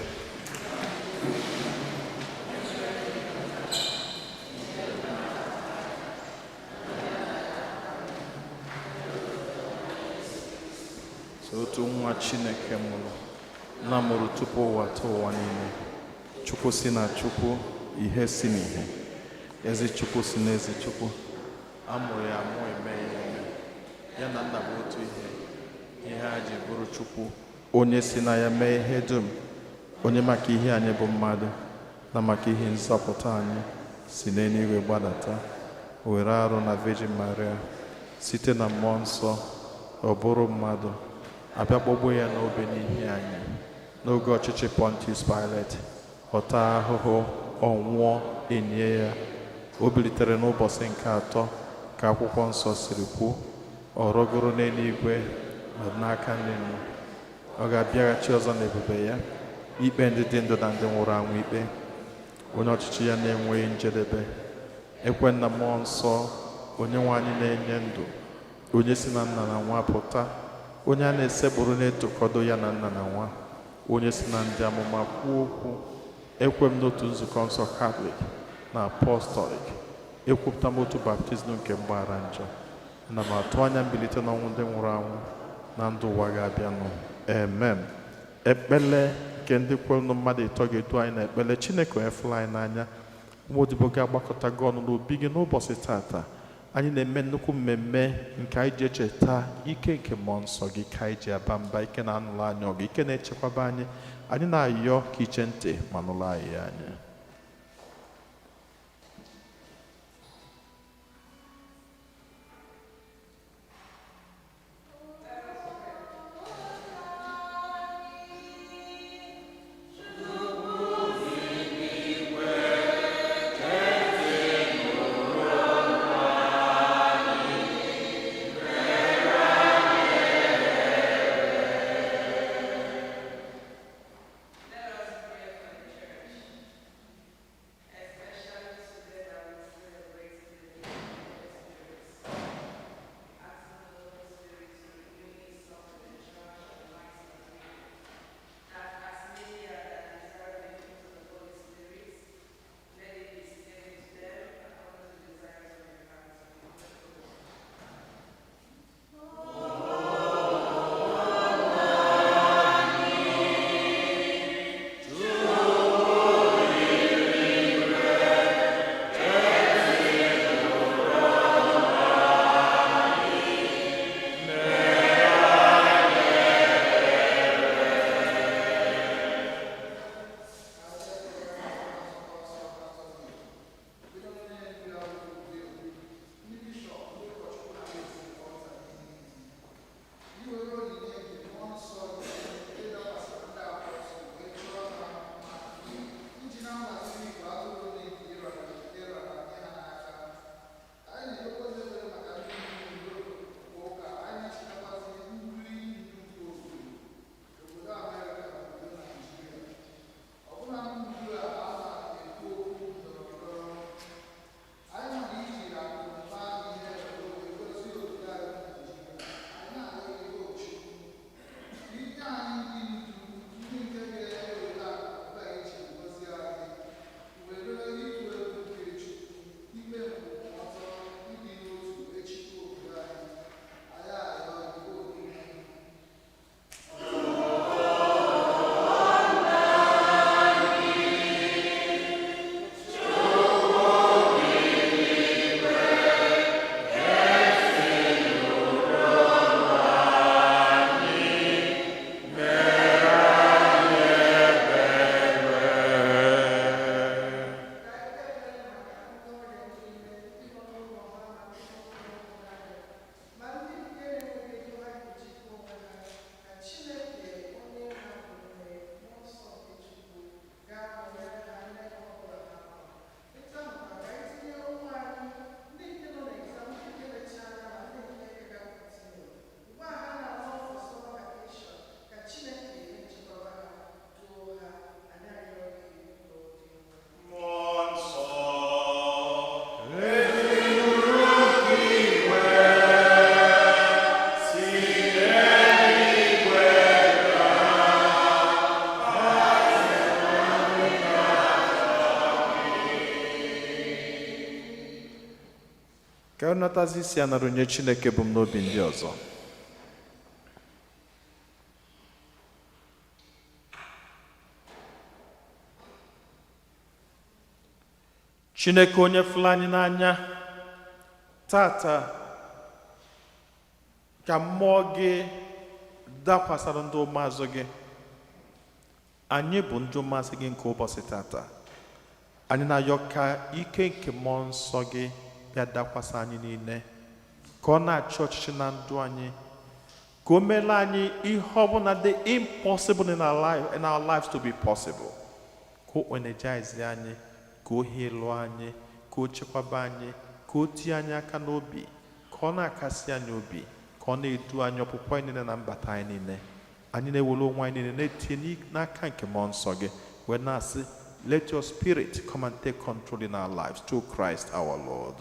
Otu nwa Chineke mụrụ na mụrụ tupu ụwa tụọ ụwa niile. Chukwu si na Chukwu, ihe si n'ihe. Ezi Chukwu si n'ezi Chukwu. Amụrụ ya amụ eme ya eme. Ya na nna bụ otu ihe. Ihe a ji bụrụ Chukwu. Onye si na ya mee ihe dum. Onye maka ihe anyị bụ mmadụ. Na maka ihe nzọpụta anyị si n'eluigwe gbadata. Were arụ na Virgin Maria. Site na mmụọ nsọ. Ọ bụrụ mmadụ. Abịa kpọgbuo ya n'obe n'ihi anyị n'oge ọchịchị Pontius Pilate ọta ahụhụ ọnwụọ enye ya o bilitere n'ụbọchị nke atọ ka akwụkwọ nsọ siri kwuo ọ rọgoro n'eluigwe n'aka nne m ọ ga-abịaghachi ọzọ n'ebube ya ikpe ndị dị ndụ na ndị nwụrụ anwụ ikpe onye ọchịchị ya na-enweghị njedebe ekwe na mmụọ nsọ onye nwe anyị na-enye ndụ onye si na nna na nwa pụta onye a na-esebụrụ na-etokọdo ya na nna na nwa onye si na ndị amụma kwuo okwu ekwe m n'otu nzukọ nsọ Katọlik na apọstọlik ekwupụta m otu baptizim nke mgbaghara njọ na m atụ anya mbilite n'ọnwụ ndị nwụrụ anwụ na ndụ ụwa ga-abịanụ. Amen. ekpele nke ndị kwelu mmadụ ịtọ ga-edu anyị na ekpele Chineke efula anyị n'anya ụmụ odibo gị agbakọta gị ọnụ n'obi gị n'ụbọchị tata anyị na-eme nnukwu mmemme nke anyị ji echeta ike nke mmụọ nsọ gị ka anyị ji aba mba ike na-anụrụ anyị ọgụ ike na-echekwaba anyị anyị na-ayọ ka iche ntị ma nụrụ anyị anya. ka nnatazi isi anara onye Chineke bụ m n'obi ndị ọzọ. Chineke onye fụrụ anyị n'anya tata ka mmụọ gị dakwasara ndị ụmụazụ gị. Anyị bụ ndị ụmụazụ gị nke ụbọchị tata. Anyị na-ayọ ka ike nke mmụọ nsọ gị bịa dakwasa anyị niile, ka ọ na-achị ọchịchị na ndụ anyị, ka o meela anyị ihe ọbụla dị impossible in our lives to be possible, ka o energize anyị, ka o healụ anyị, ka o chekwaba anyị, ka o tie anyị aka n'obi, ka ọ na-akasị anyị obi, ka ọ na-edu anyị ọpụpụ anyị niile na mbata anyị niile. Anyị na-ewere onwe anyị niile na-etinye n'aka nke mmụọ nsọ gị wee na-asị, let your spirit come and take control in our lives through Christ our Lord.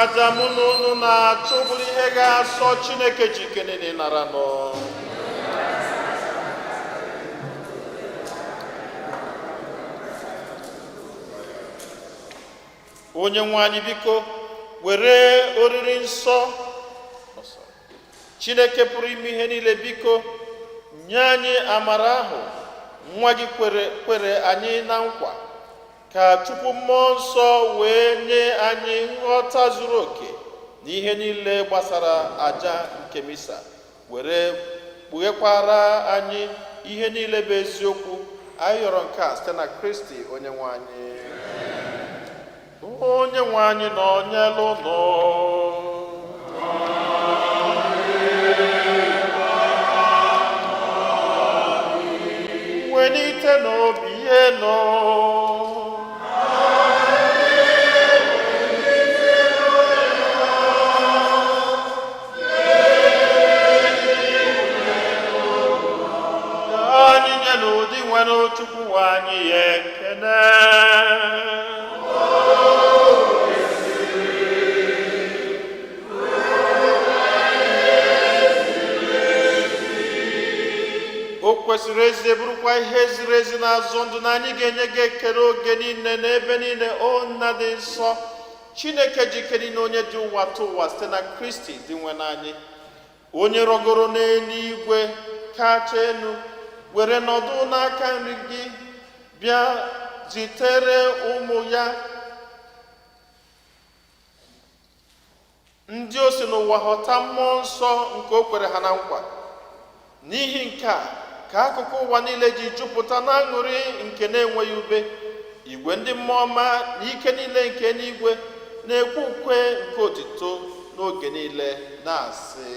aja mụ na unu na-achụ bụrụ ihe ga-asọ Chineke ji kenene nara nọ. Onye nwe anyị biko were oriri nsọ Chineke pụrụ ime ihe niile biko nye anyị amara ahụ nwa gị kwere anyị na nkwa, ka Chukwu mmụọ nsọ wee nye anyị nghọta zuru oke n'ihe niile gbasara aja nke misa, were kpughekwara anyị ihe niile bụ eziokwu. Anyị yọrọ nke a site na Kristi onye nwe anyị. Onye nwe anyị nọnyelụ nọ. Welite n'obi ihe nọ. Ka anyị nye n'ụdị nwere Chukwu anyị ya ekene. O kwesịrị ezi bụrụkwa ihe ziri ezi n'azụ ndụ na anyị ga-enye gị ekele oge niile na ebe niile, o nna dị nsọ. Chineke jikere na onye dị ụwa tụ ụwa site na Kristi dị nwe n'anyị, onye rọgoro n'eluigwe kacha elu, were nọdụ n'aka nri gị, bịa zitere ụmụ ya ndị o si n'ụwa ghọta mmụọ nsọ nke o kwere ha na nkwa. N'ihi nke a ka akụkụ ụwa niile ji jupụta na aṅụrị nke na-enweghị ube. Igwe ndị mmụọ ọma na ike niile nke eluigwe na-ekwe ukwe nke otito n'oge niile, na-asị: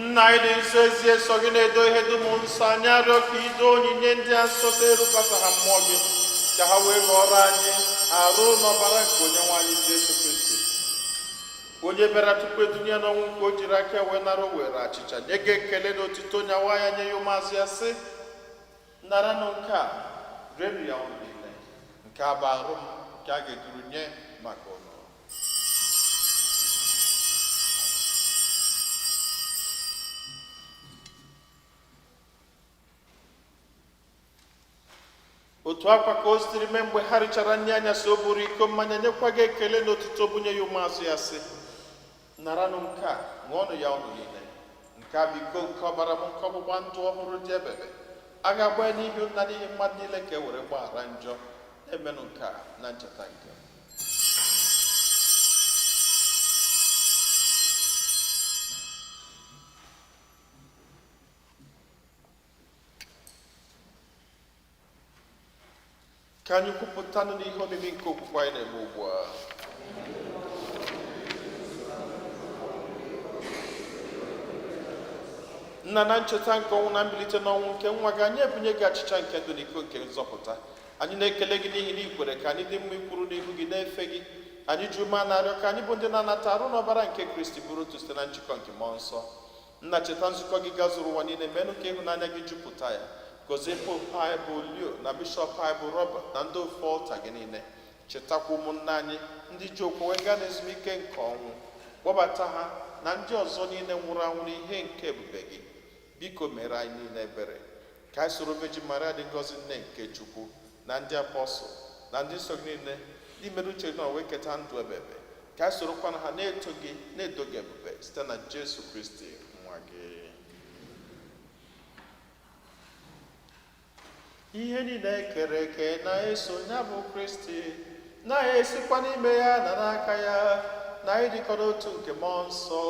Nna anyị dị nsọ, ezi eso gị na-edo ihe dum nsọ. Anyị arịọ ka ido onyinye ndị a nsọ erukwasa ha mmụọ gị, ka ha wee ghọrọ anyị arụ n'ọbara nke onye nwe anyị Jesu Kristi, onye bịara tupu edunye n'ọnwụ, nke o jiri aka wee nara o were achịcha nye gị ekele na otito, nyawa ya nye ya ụmụazụ ya, sị: naranụ nke a, rienụ ya ọnụ niile, nke a bụ arụ m nke a ga-eduru nye maka ụnụ. Otu akwa ka o sitere mee mgbe ha richara nri anyasị, o buru iko mmanya nyekwa gị ekele na otito, bunye ya ụmụazụ ya, sị: naranụ nke a, ṅụọnụ ya ọnụ niile, nke a bụ iko nke ọbara m nke ọgbụgba ndụ ọhụrụ dị ebebe a ga-agba ya n'ihi nna n'ihi mmadụ niile ka e were gbaghara njọ na-emenụ nke a na ncheta nke m. Ka anyị kwupụtanụ n'ihe omimi nke okwukwe anyị na-eme ugbu a. Nna, na ncheta nke ọnwụ na mbilite n'ọnwụ nke nwa gị, anyị ebunye gị achịcha nke ndụ na iko nke nzọpụta. Anyị na-ekele gị n'ihi na ikwere ka anyị dị mma ikwuru n'ihu gị na-efe gị. Anyị ji ume na-arịọ ka anyị bụ ndị na-anata arụ n'ọbara nke Kristi bụrụ otu site na njikọ nke mmụọ nsọ. Nna, cheta nzukọ gị gazuru ụwa niile, menụ ka ịhụnanya gị jupụta ya. Gozie pope anyị bụ Leo na bishọp anyị bụ Robert na ndị ofe ọlta gị niile. Chetakwa ụmụnna anyị ndị ji okwu wee gaa n'ezumike nke ọnwụ. Kpọbata ha na ndị ọzọ niile nwụrụ anwụ n'ihe nke ebube gị. Biko mere anyị niile ebere ka anyị soro Virgin Maria dị ngọzi nne nke Chukwu na ndị apọstụl na ndị nsọ gị niile n'imere uche na wee keta ndụ ebebe. Ka anyị sorokwana ha na-eto gị na-edo gị ebube site na Jesu Kristi nwa gị. Ihe niile kere eke na-eso ya bụ Kristi, na-esikwa n'ime ya na n'aka ya, na ịdịkọ n'otu nke mmụọ nsọ,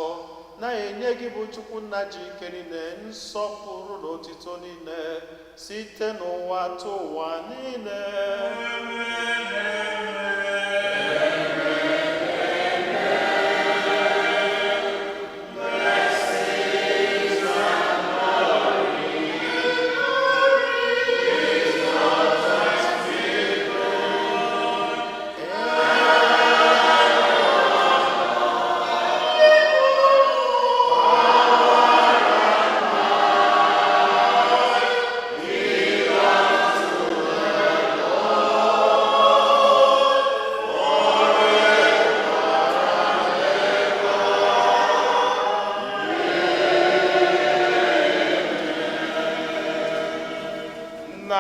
na-enye gị bụ Chukwu nna ji ike niile nsọpụrụ na otito niile site n'ụwa tụ ụwa niile.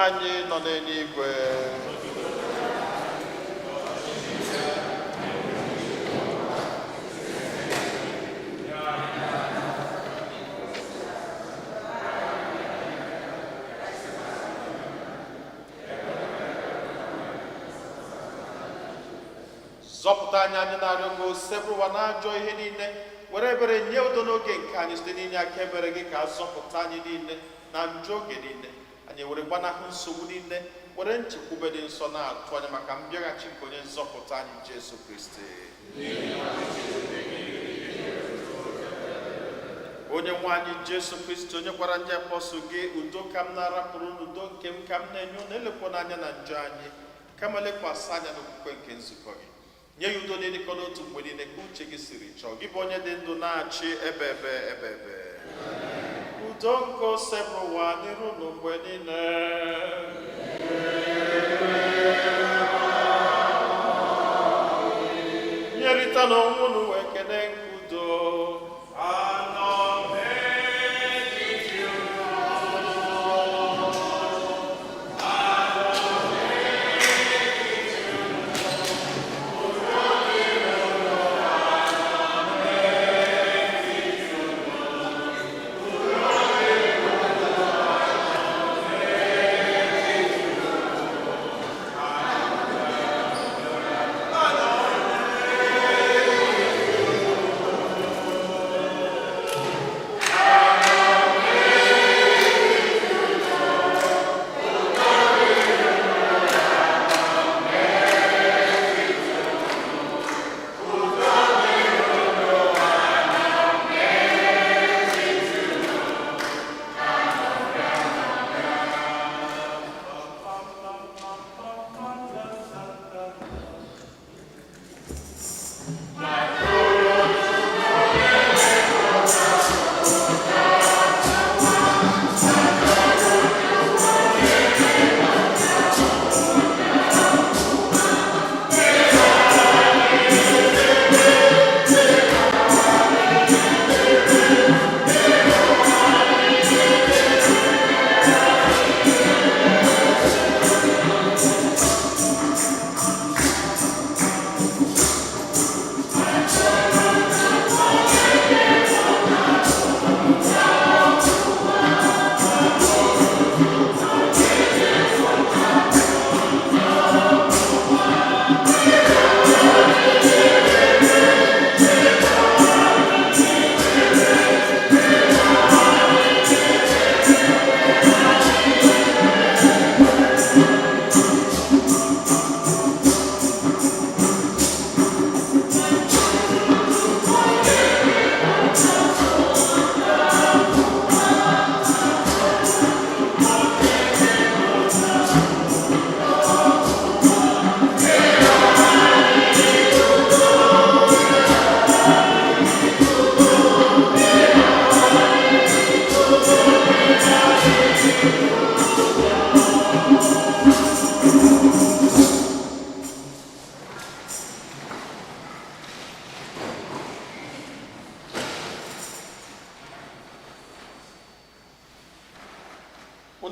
Anyị nọ n'eluigwe, zọpụta anyị na-arịọ gị osebụrụ ụwa n'ajọ ihe niile, were ebere nye udo n'oge nke anyị site n'inye aka ebere gị ka a zọpụta anyị niile na njọ oge niile. Anyị were gbanahụ nsogbu niile, were nchekwube dị nsọ na-atụ anya maka mbịaghachi nke onye nzọpụta anyị Jesu Kristi. Onye nwe anyị Jesu Kristi, onye gwara ndị apọstụl gị, udo ka m na-arapụrụ n'udo nke m ka m na-enye unu, elekwa n'anya na njọ anyị, kama lekwasị anya n'okwukwe nke nzukọ gị. Nye ya udo na-edikọ n'otu mgbe niile ka uche gị siri chọọ, gị bụ onye dị ndụ na-achị ebe ebe. Udo nke osebụrụ ụwa dịrị unu mgbe niile. Nyerịta n'onwe unu wee kene nke udo.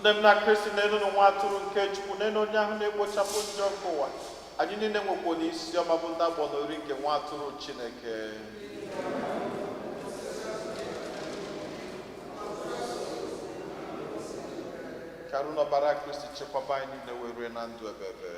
nne m na Kristi n'elu nwa atụrụ nke Chukwu n'elu onye ahụ na-ekpochapụ njọ nke ụwa anyị niile nwekwa n'isi ọma bụ ndị agbọ n'ori nke nwa atụrụ Chineke. Ka arụ n'ọbara Kristi chekwaba anyị niile wee rue na ndụ ebebe.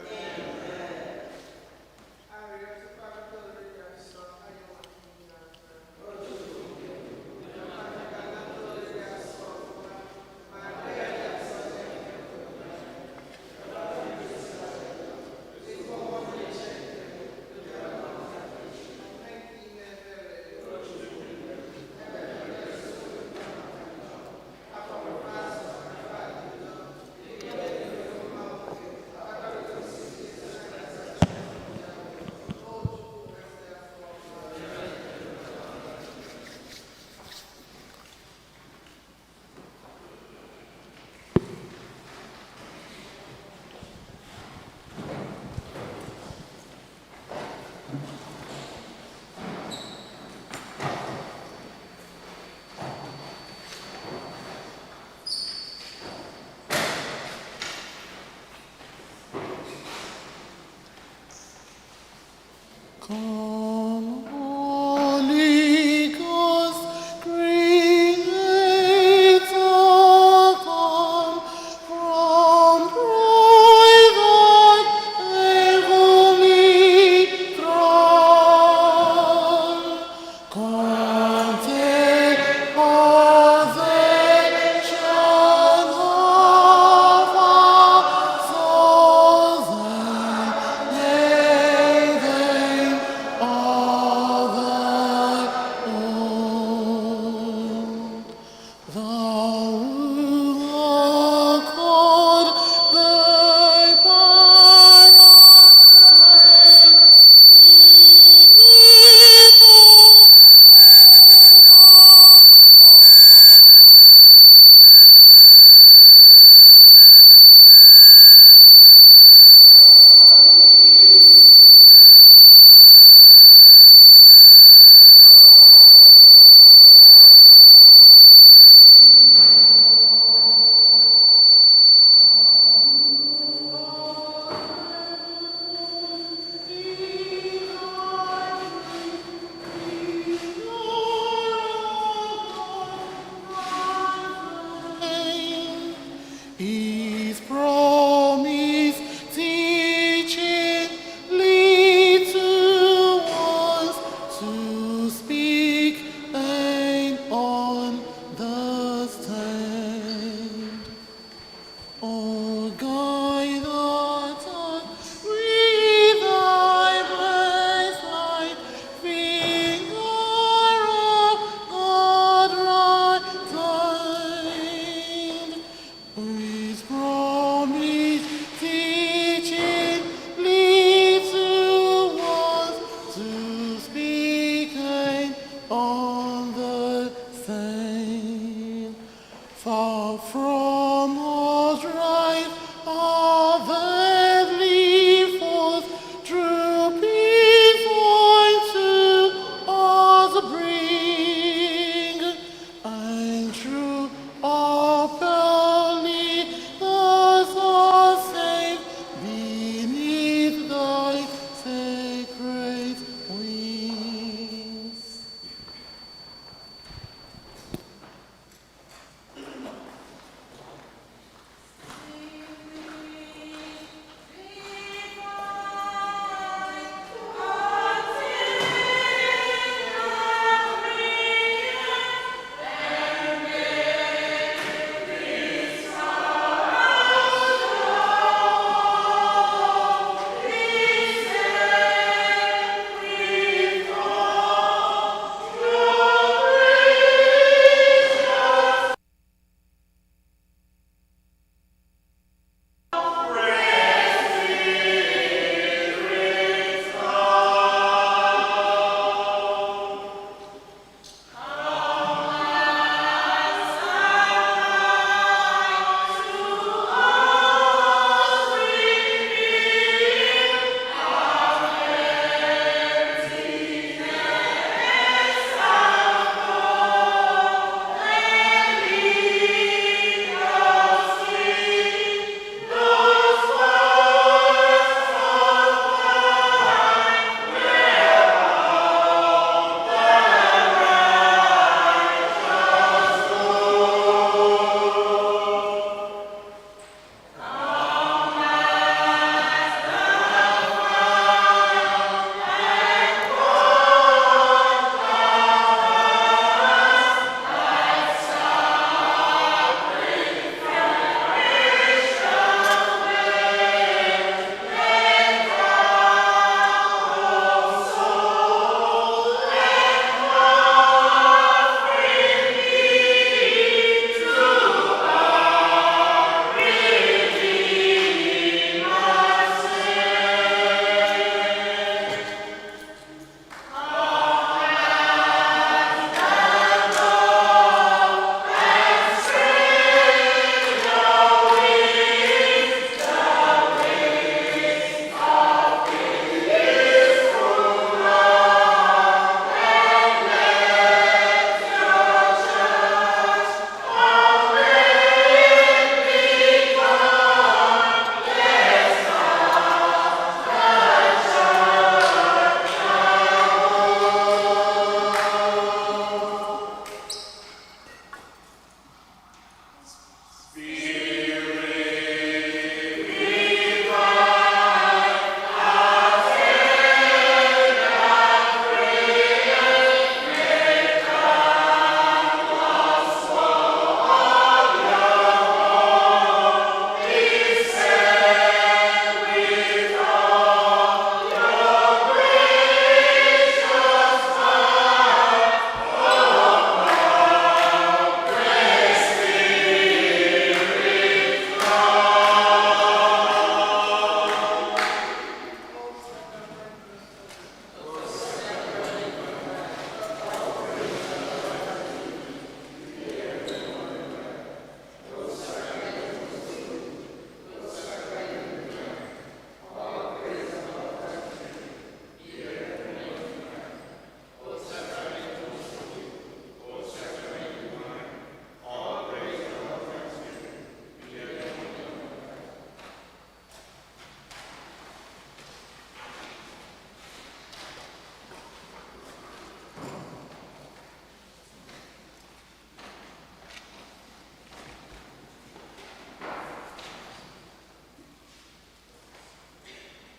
Come, Holy Ghost, Creator, come from private heavenly throne. Come take possession of our souls and lay them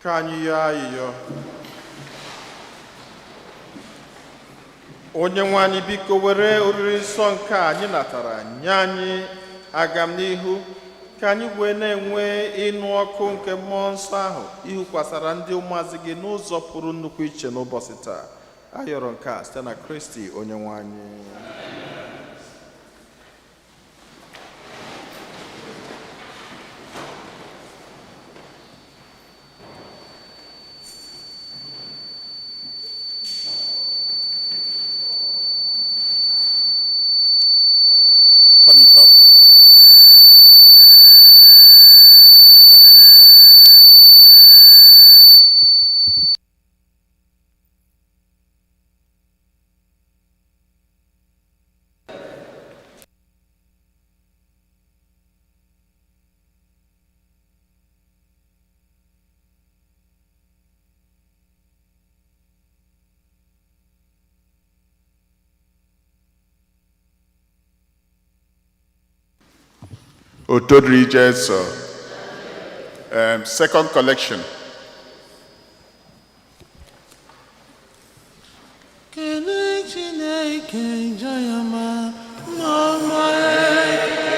Ka anyị yọọ ayịyọ. Onye nwe anyị biko were oriri nsọ nke anyị natara nye anyị agamnihu ka anyị wee na-enwe ịnụ ọkụ nke mmụọ nsọ ahụ ihukwasara ndị ụmụazị gị n'ụzọ pụrụ nnukwu iche n'ụbọchị taa. Ayọrọ nke a site na Kristi onye nwe anyị. Turn it up. Chika, turn it up. Otodri Jesu. Second collection. Kele Chineke jayama mama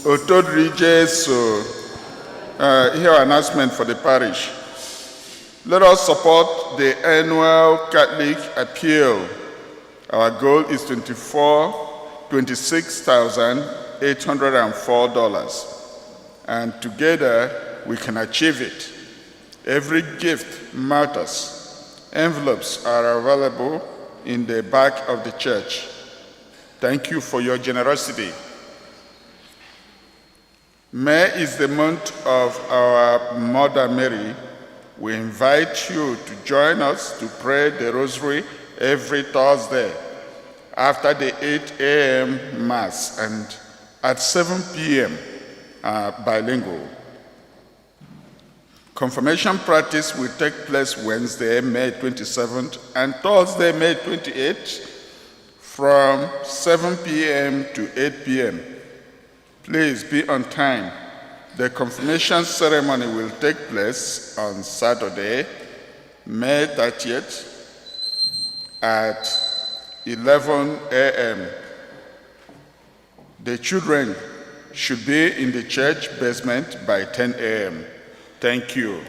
Otodri Jesu. Here announcement for the parish. Let us support the annual Catholic appeal. Our goal is $26,804, and together we can achieve it. Every gift matters. Envelopes are available in the back of the church. Thank you for your generosity. May is the month of our Mother Mary. We invite you to join us to pray the Rosary every Thursday after the 8 a.m. Mass and at 7 p.m. Bilingual. Confirmation practice will take place Wednesday, May 27th and Thursday, May 28th from 7 p.m. to 8 p.m. Please be on time. The confirmation ceremony will take place on Saturday, May 30th at 11 a.m. The children should be in the church basement by 10 a.m. Thank you.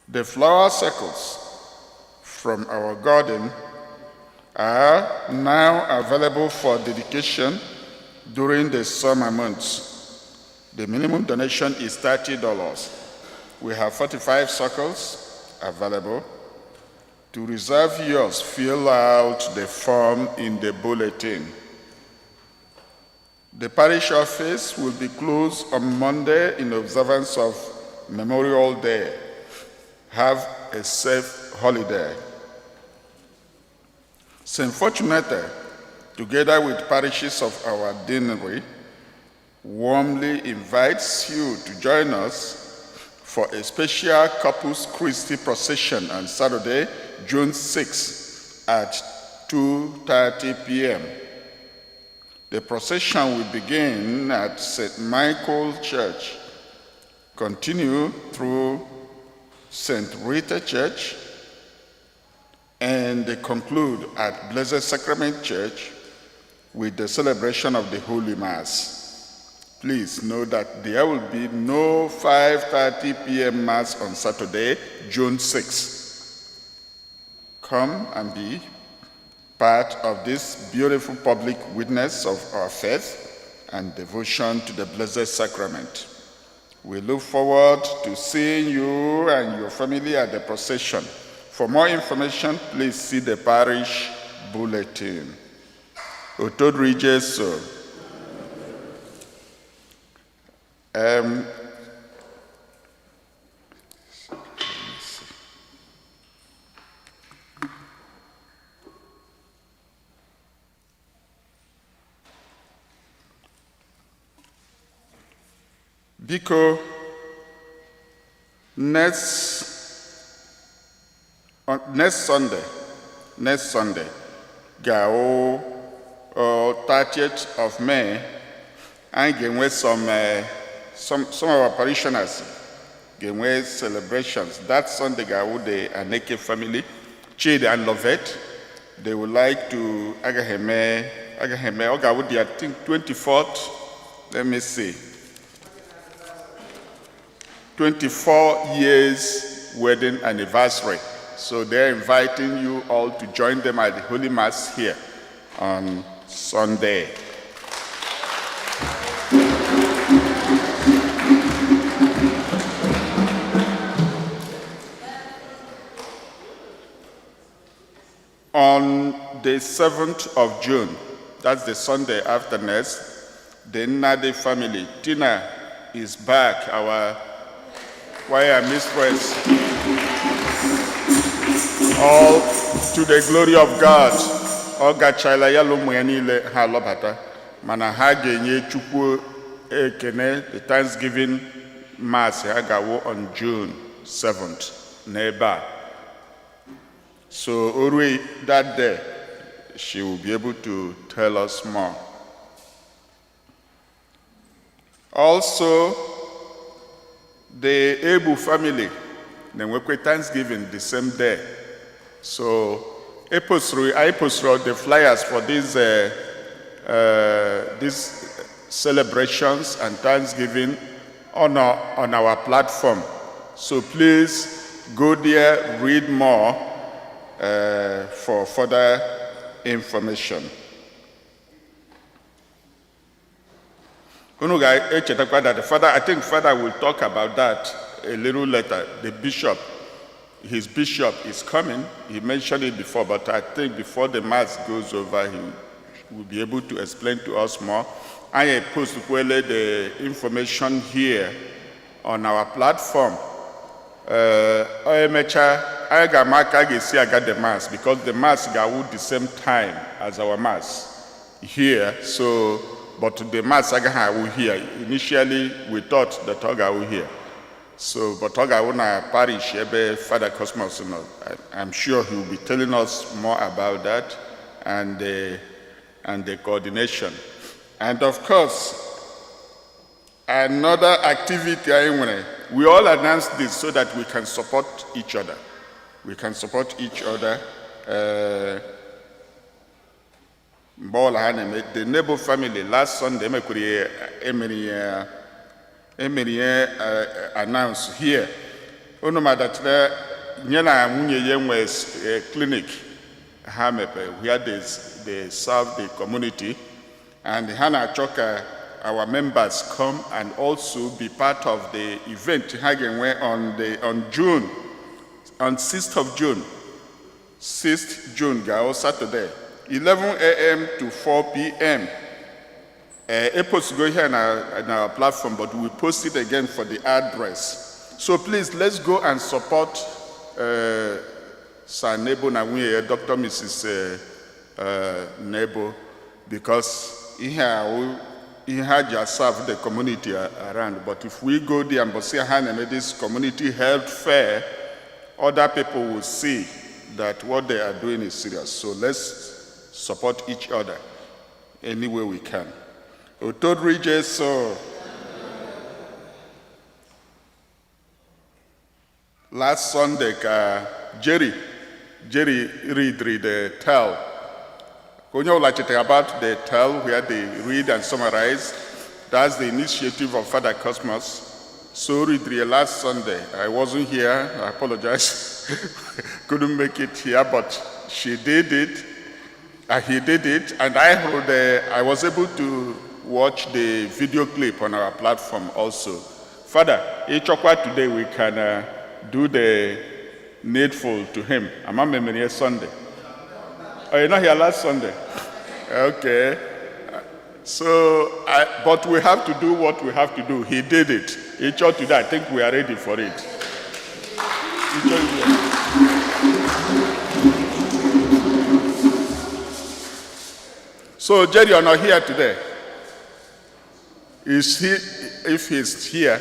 The flower circles from our garden are now available for dedication during the summer months. The minimum donation is $30. We have 45 circles available. To reserve yours, fill out the form in the bulletin. The parish office will be closed on Monday in observance of Memorial Day. Have a safe holiday. St. Fortunata, together with parishes of our deanery, warmly invites you to join us for a special Corpus Christi procession on Saturday, June 6 at 2:30 p.m. The procession will begin at St. Michael Church, continue through St. Rita Church, and they conclude at Blessed Sacrament Church with the celebration of the Holy Mass. Please know that there will be no 5:30 p.m. Mass on Saturday, June 6th. Come and be part of this beautiful public witness of our faith and devotion to the Blessed Sacrament. We look forward to seeing you and your family at the procession. For more information, please see the parish bulletin. Otodri Jesu. Biko, next Sunday, Gao 30th of May, I get with some of our parishioners get with celebrations. That Sunday, Gao the Aneke family, Chid and Lovette, they would like to Agaheme, Ogawudi, I think 24th, let me see. 24 years wedding anniversary. So they're inviting you all to join them at the Holy Mass here on Sunday. On the 7th of June, that's the Sunday after next, the Nade family, Tina is back, our choir mistress. All to the glory of God. Oga chaila ya lo mwenile ha lobata. Mana ha genye chukwu ekene the Thanksgiving Mass ha gawo on June 7th. Neba. So already that day, she will be able to tell us more. Also, the Ebu family, they work with Thanksgiving the same day. So, I post the flyers for these celebrations and Thanksgiving on our platform. So please go there, read more for further information. I think Father will talk about that a little later. The bishop, his bishop is coming. He mentioned it before, but I think before the Mass goes over, he will be able to explain to us more. I post the information here on our platform. I got the Mass because the Mass got the same time as our Mass here. So, but the Mass again here. Initially, we thought that Oga will here. So, but Oga wona parish Father Cosmos, I'm sure he will be telling us more about that and the coordination. And of course, another activity we all announced this so that we can support each other. We can support each other. The neighbor family last Sunday announced here. Clinic where they serve the community, and Hannah Choka, our members come and also be part of the event on 6th of June. 6th June, Saturday. 11 a.m. to 4 p.m. Post go here on our platform, but we post it again for the address. So please, let's go and support Sir Nebo Nawuye, Dr. Mrs. Nebo, because he had just served the community around. But if we go there and see this community health fair, other people will see that what they are doing is serious. So let's support each other any way we can. Otodri Jesu. last Sunday, Jerry read the tell. When you like to about the tell where they read and summarize, that's the initiative of Father Cosmos. So read the last Sunday. I wasn't here, I apologize. Couldn't make it here, but she did it. He did it, and I was able to watch the video clip on our platform also. Father, today we can do the needful to him. I'm a memory Sunday. Oh, you're not here last Sunday? Okay. So, but we have to do what we have to do. He did it. Today, I think we are ready for it. So, Jerry, you're not here today. Is he? If he's here,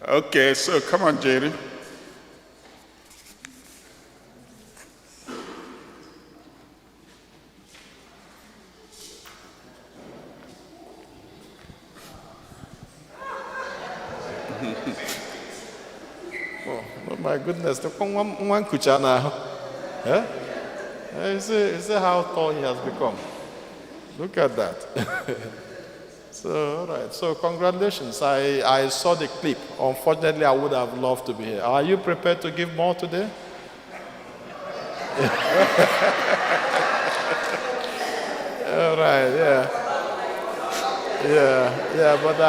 okay, so come on, Jerry. Oh my goodness, the one kucha now. Eh? You see how tall he has become. Look at that. So, all right. So, congratulations. I saw the clip. Unfortunately, I would have loved to be here. Are you prepared to give more today? All right. Yeah. But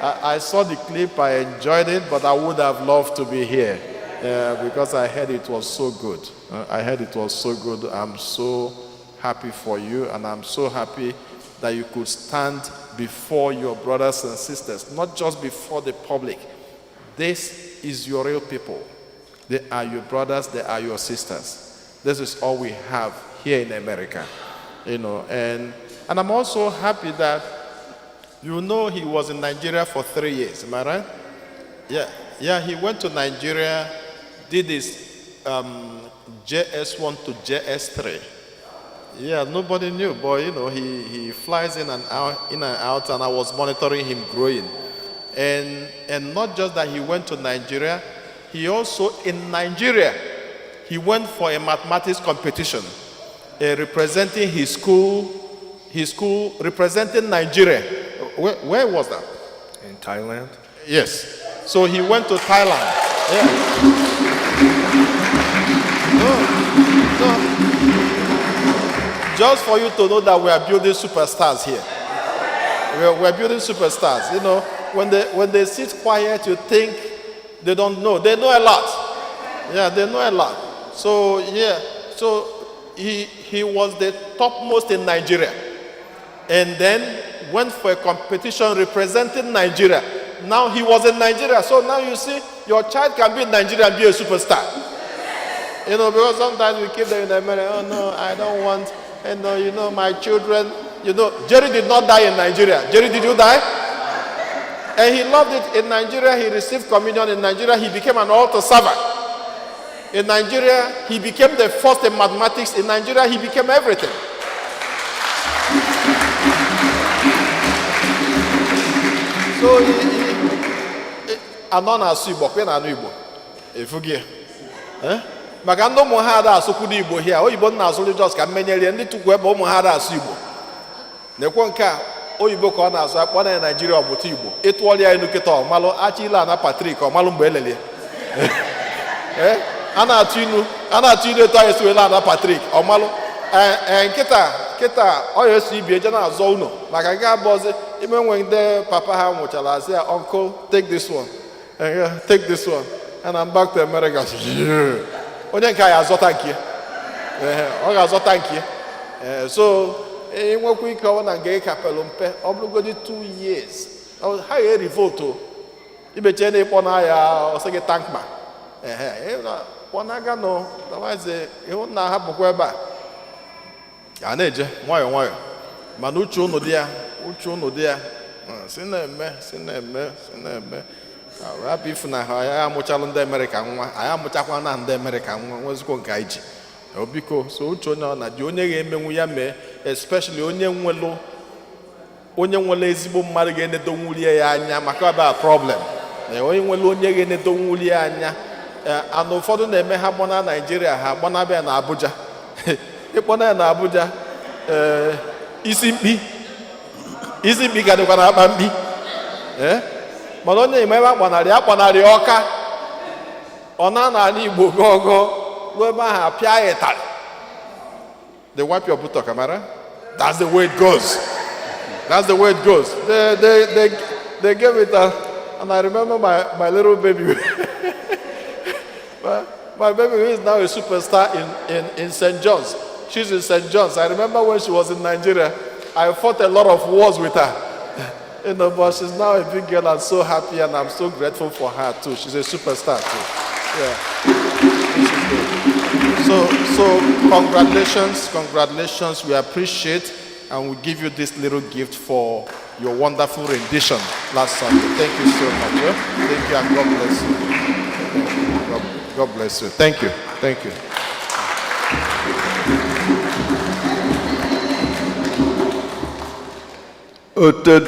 I saw the clip. I enjoyed it, but I would have loved to be here because I heard it was so good. I'm so happy for you, and I'm so happy that you could stand before your brothers and sisters, not just before the public. This is your real people. They are your brothers, they are your sisters. This is all we have here in America, and I'm also happy that he was in Nigeria for 3 years. Am I right? Yeah, he went to Nigeria, did his JS1 to JS3. Yeah, nobody knew, but he flies in and out, and I was monitoring him growing. And not just that he went to Nigeria, he also in Nigeria, he went for a mathematics competition, representing his school representing Nigeria. Where was that? In Thailand? Yes. So he went to Thailand. Yeah. No. Just for you to know that we are building superstars here. We're building superstars. When they sit quiet, you think they don't know. They know a lot. Yeah, they know a lot. So he was the topmost in Nigeria, and then went for a competition representing Nigeria. Now he was in Nigeria, so now you see your child can be in Nigeria and be a superstar. Because sometimes we keep them in America. Oh no, I don't want. And my children, Jerry did not die in Nigeria. Jerry, did you die? And he loved it. In Nigeria, he received communion. In Nigeria, he became an altar server. In Nigeria, he became the first in mathematics. In Nigeria, he became everything. So anọ na-asụ Igbo, kwe na-anụ Igbo. Efugie. Maka ndị ụmụ ha ada asụkwudo Igbo hia, oyibo na-asụrụ jos ka mmenyere ndị tukwu ebe ụmụ ha ada asụ Igbo. Nekwo nke a, oyibo ka ọ na-asụ akpọ na Nigeria ọmụta Igbo. Ịtụọrọ ya enu kịta ọmalụ achị ile ana Patrick ọmalụ mgbe elele. A na-atụ inu etu anyị si wele ana Patrick ọmalụ. Nkịta ọ ya esi ibi eje na-azọ ụnọ maka nke abụọzi ime nwe ndị papa ha nwụchara asị ya, uncle, take this one. Take this one. And I'm back to America. Onye nke a ya azọta nke ọ ga-azọta nke so enwekwa ike ọ na nga kapelụ mpe ọ bụrụgodi 2 years ha ya revolt ibeche na ịkpọ na ya ọsọ gị tankma kpọ na aga nọ tawaze ịhụ na hapụkwa ebe a na-eje nwayọ mana uche ụnụ dị ya si na-eme hapụ ifu na ha anyị amụchalụ ndị Amerịka nwa anyị amụchakwa na ndị Amerịka nwa nwezikwo nke anyị ji biko so uche onye ọ na-dị onye ga-emenwu ya mee especially onye nwere ezigbo mmadụ ga-enedonwulie ya anya maka ọba problem onye nwere onye ga-enedonwulie ya anya ana ụfọdụ na-eme ha gbana Naijiria ha gbanabịa na Abuja ịkpọna ya na Abuja isi mkpi ka dịkwa na akpa mkpi mana onye ime ebe akpanarị Ọka ọ na-ana Igbo gọgọ ruo ebe ahụ apịa ya ịtarị they wipe your butt, Kamara. That's the way it goes. That's the way it goes. They gave it and I remember my little baby. my baby who is now a superstar in St. John's. She's in St. John's. I remember when she was in Nigeria, I fought a lot of wars with her. But she's now a big girl and so happy, and I'm so grateful for her too. She's a superstar too. Yeah. So congratulations. We appreciate and we give you this little gift for your wonderful rendition last Sunday. Thank you so much. Thank you and God bless you. God bless you. Thank you. Thank you. Otod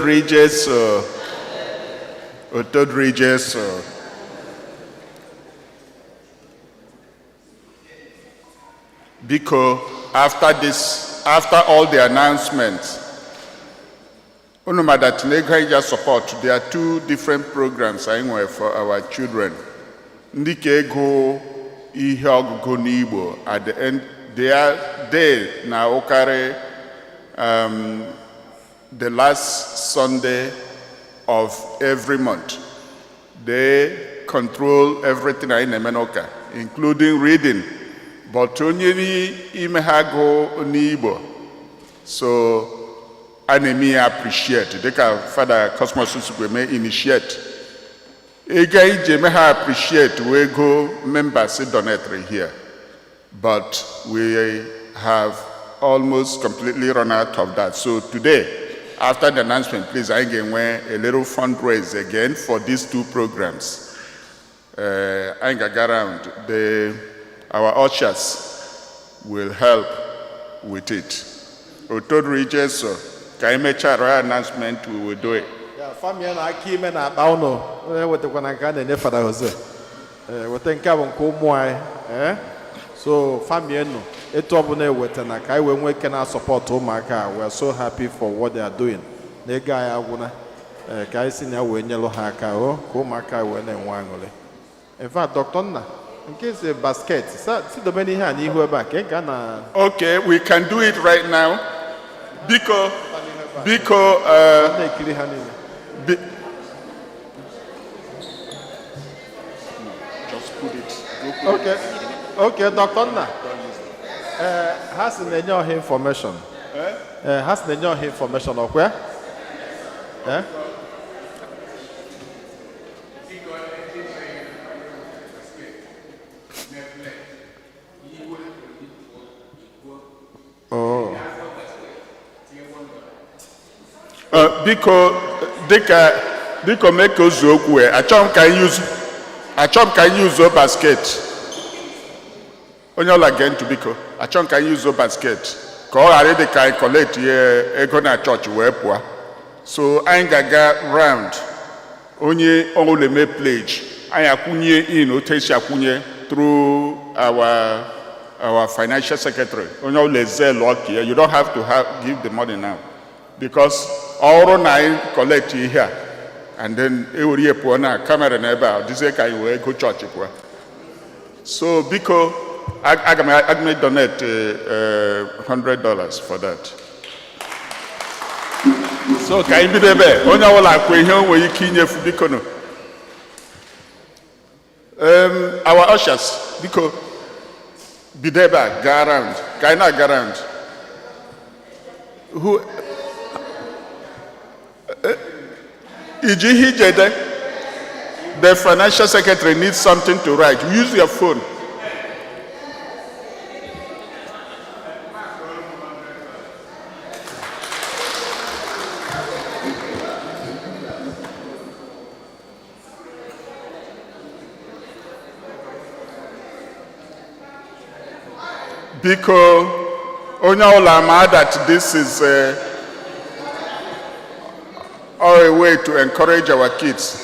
because after all the announcements, support, there are two different programs for our children. Ndikego ihe ọgụgụ n'Igbo at the end they now carry the last Sunday of every month. They control everything in Emenoka, including reading. But only imehago n'Igbo. So anemi appreciate. They can Father Cosmos may initiate. Ega ije meha appreciate we go members donatory here. But we have almost completely run out of that. So today, after the announcement, please I can wear a little fundraise again for these two programs. I can go around our ushers will help with it. Otod regions, so can I make a announcement? We will do it. Yeah, family na akime na bauno. We te kwana kana ne Father Jose. We te nka bon ko moai, So family no. Eto obuna wete na kai we nwe kana support ụmụaka. We are so happy for what they are doing. Na ga ya agwuna. Kai si na we nyelo ha aka o ko ụmụaka we na enwe aṅụrị. In fact, Dr. Nna, in case a basket, okay, we can do it right now because just put it. Okay, Dr. Nna. Has the new information? Has the new information of where? Oh. Because they can make us joke where a chunk can use a basket. On your again to Biko, a chunk can use a basket. Call already can collect a gonna church where poor. So I gaga round. Only all the may pledge. I akunye in Otesha Kunye through our financial secretary. You don't have to give the money now. Because all nine collect here. And then it will be a camera neighbor. This is a go church. So because I may donate $100 for that. So can you be there? On our like we here where you can you our ushers because be there back, go around. Can I go around? Who? The financial secretary needs something to write. Use your phone. Biko, onye ọbụla ma that this is a way to encourage our kids.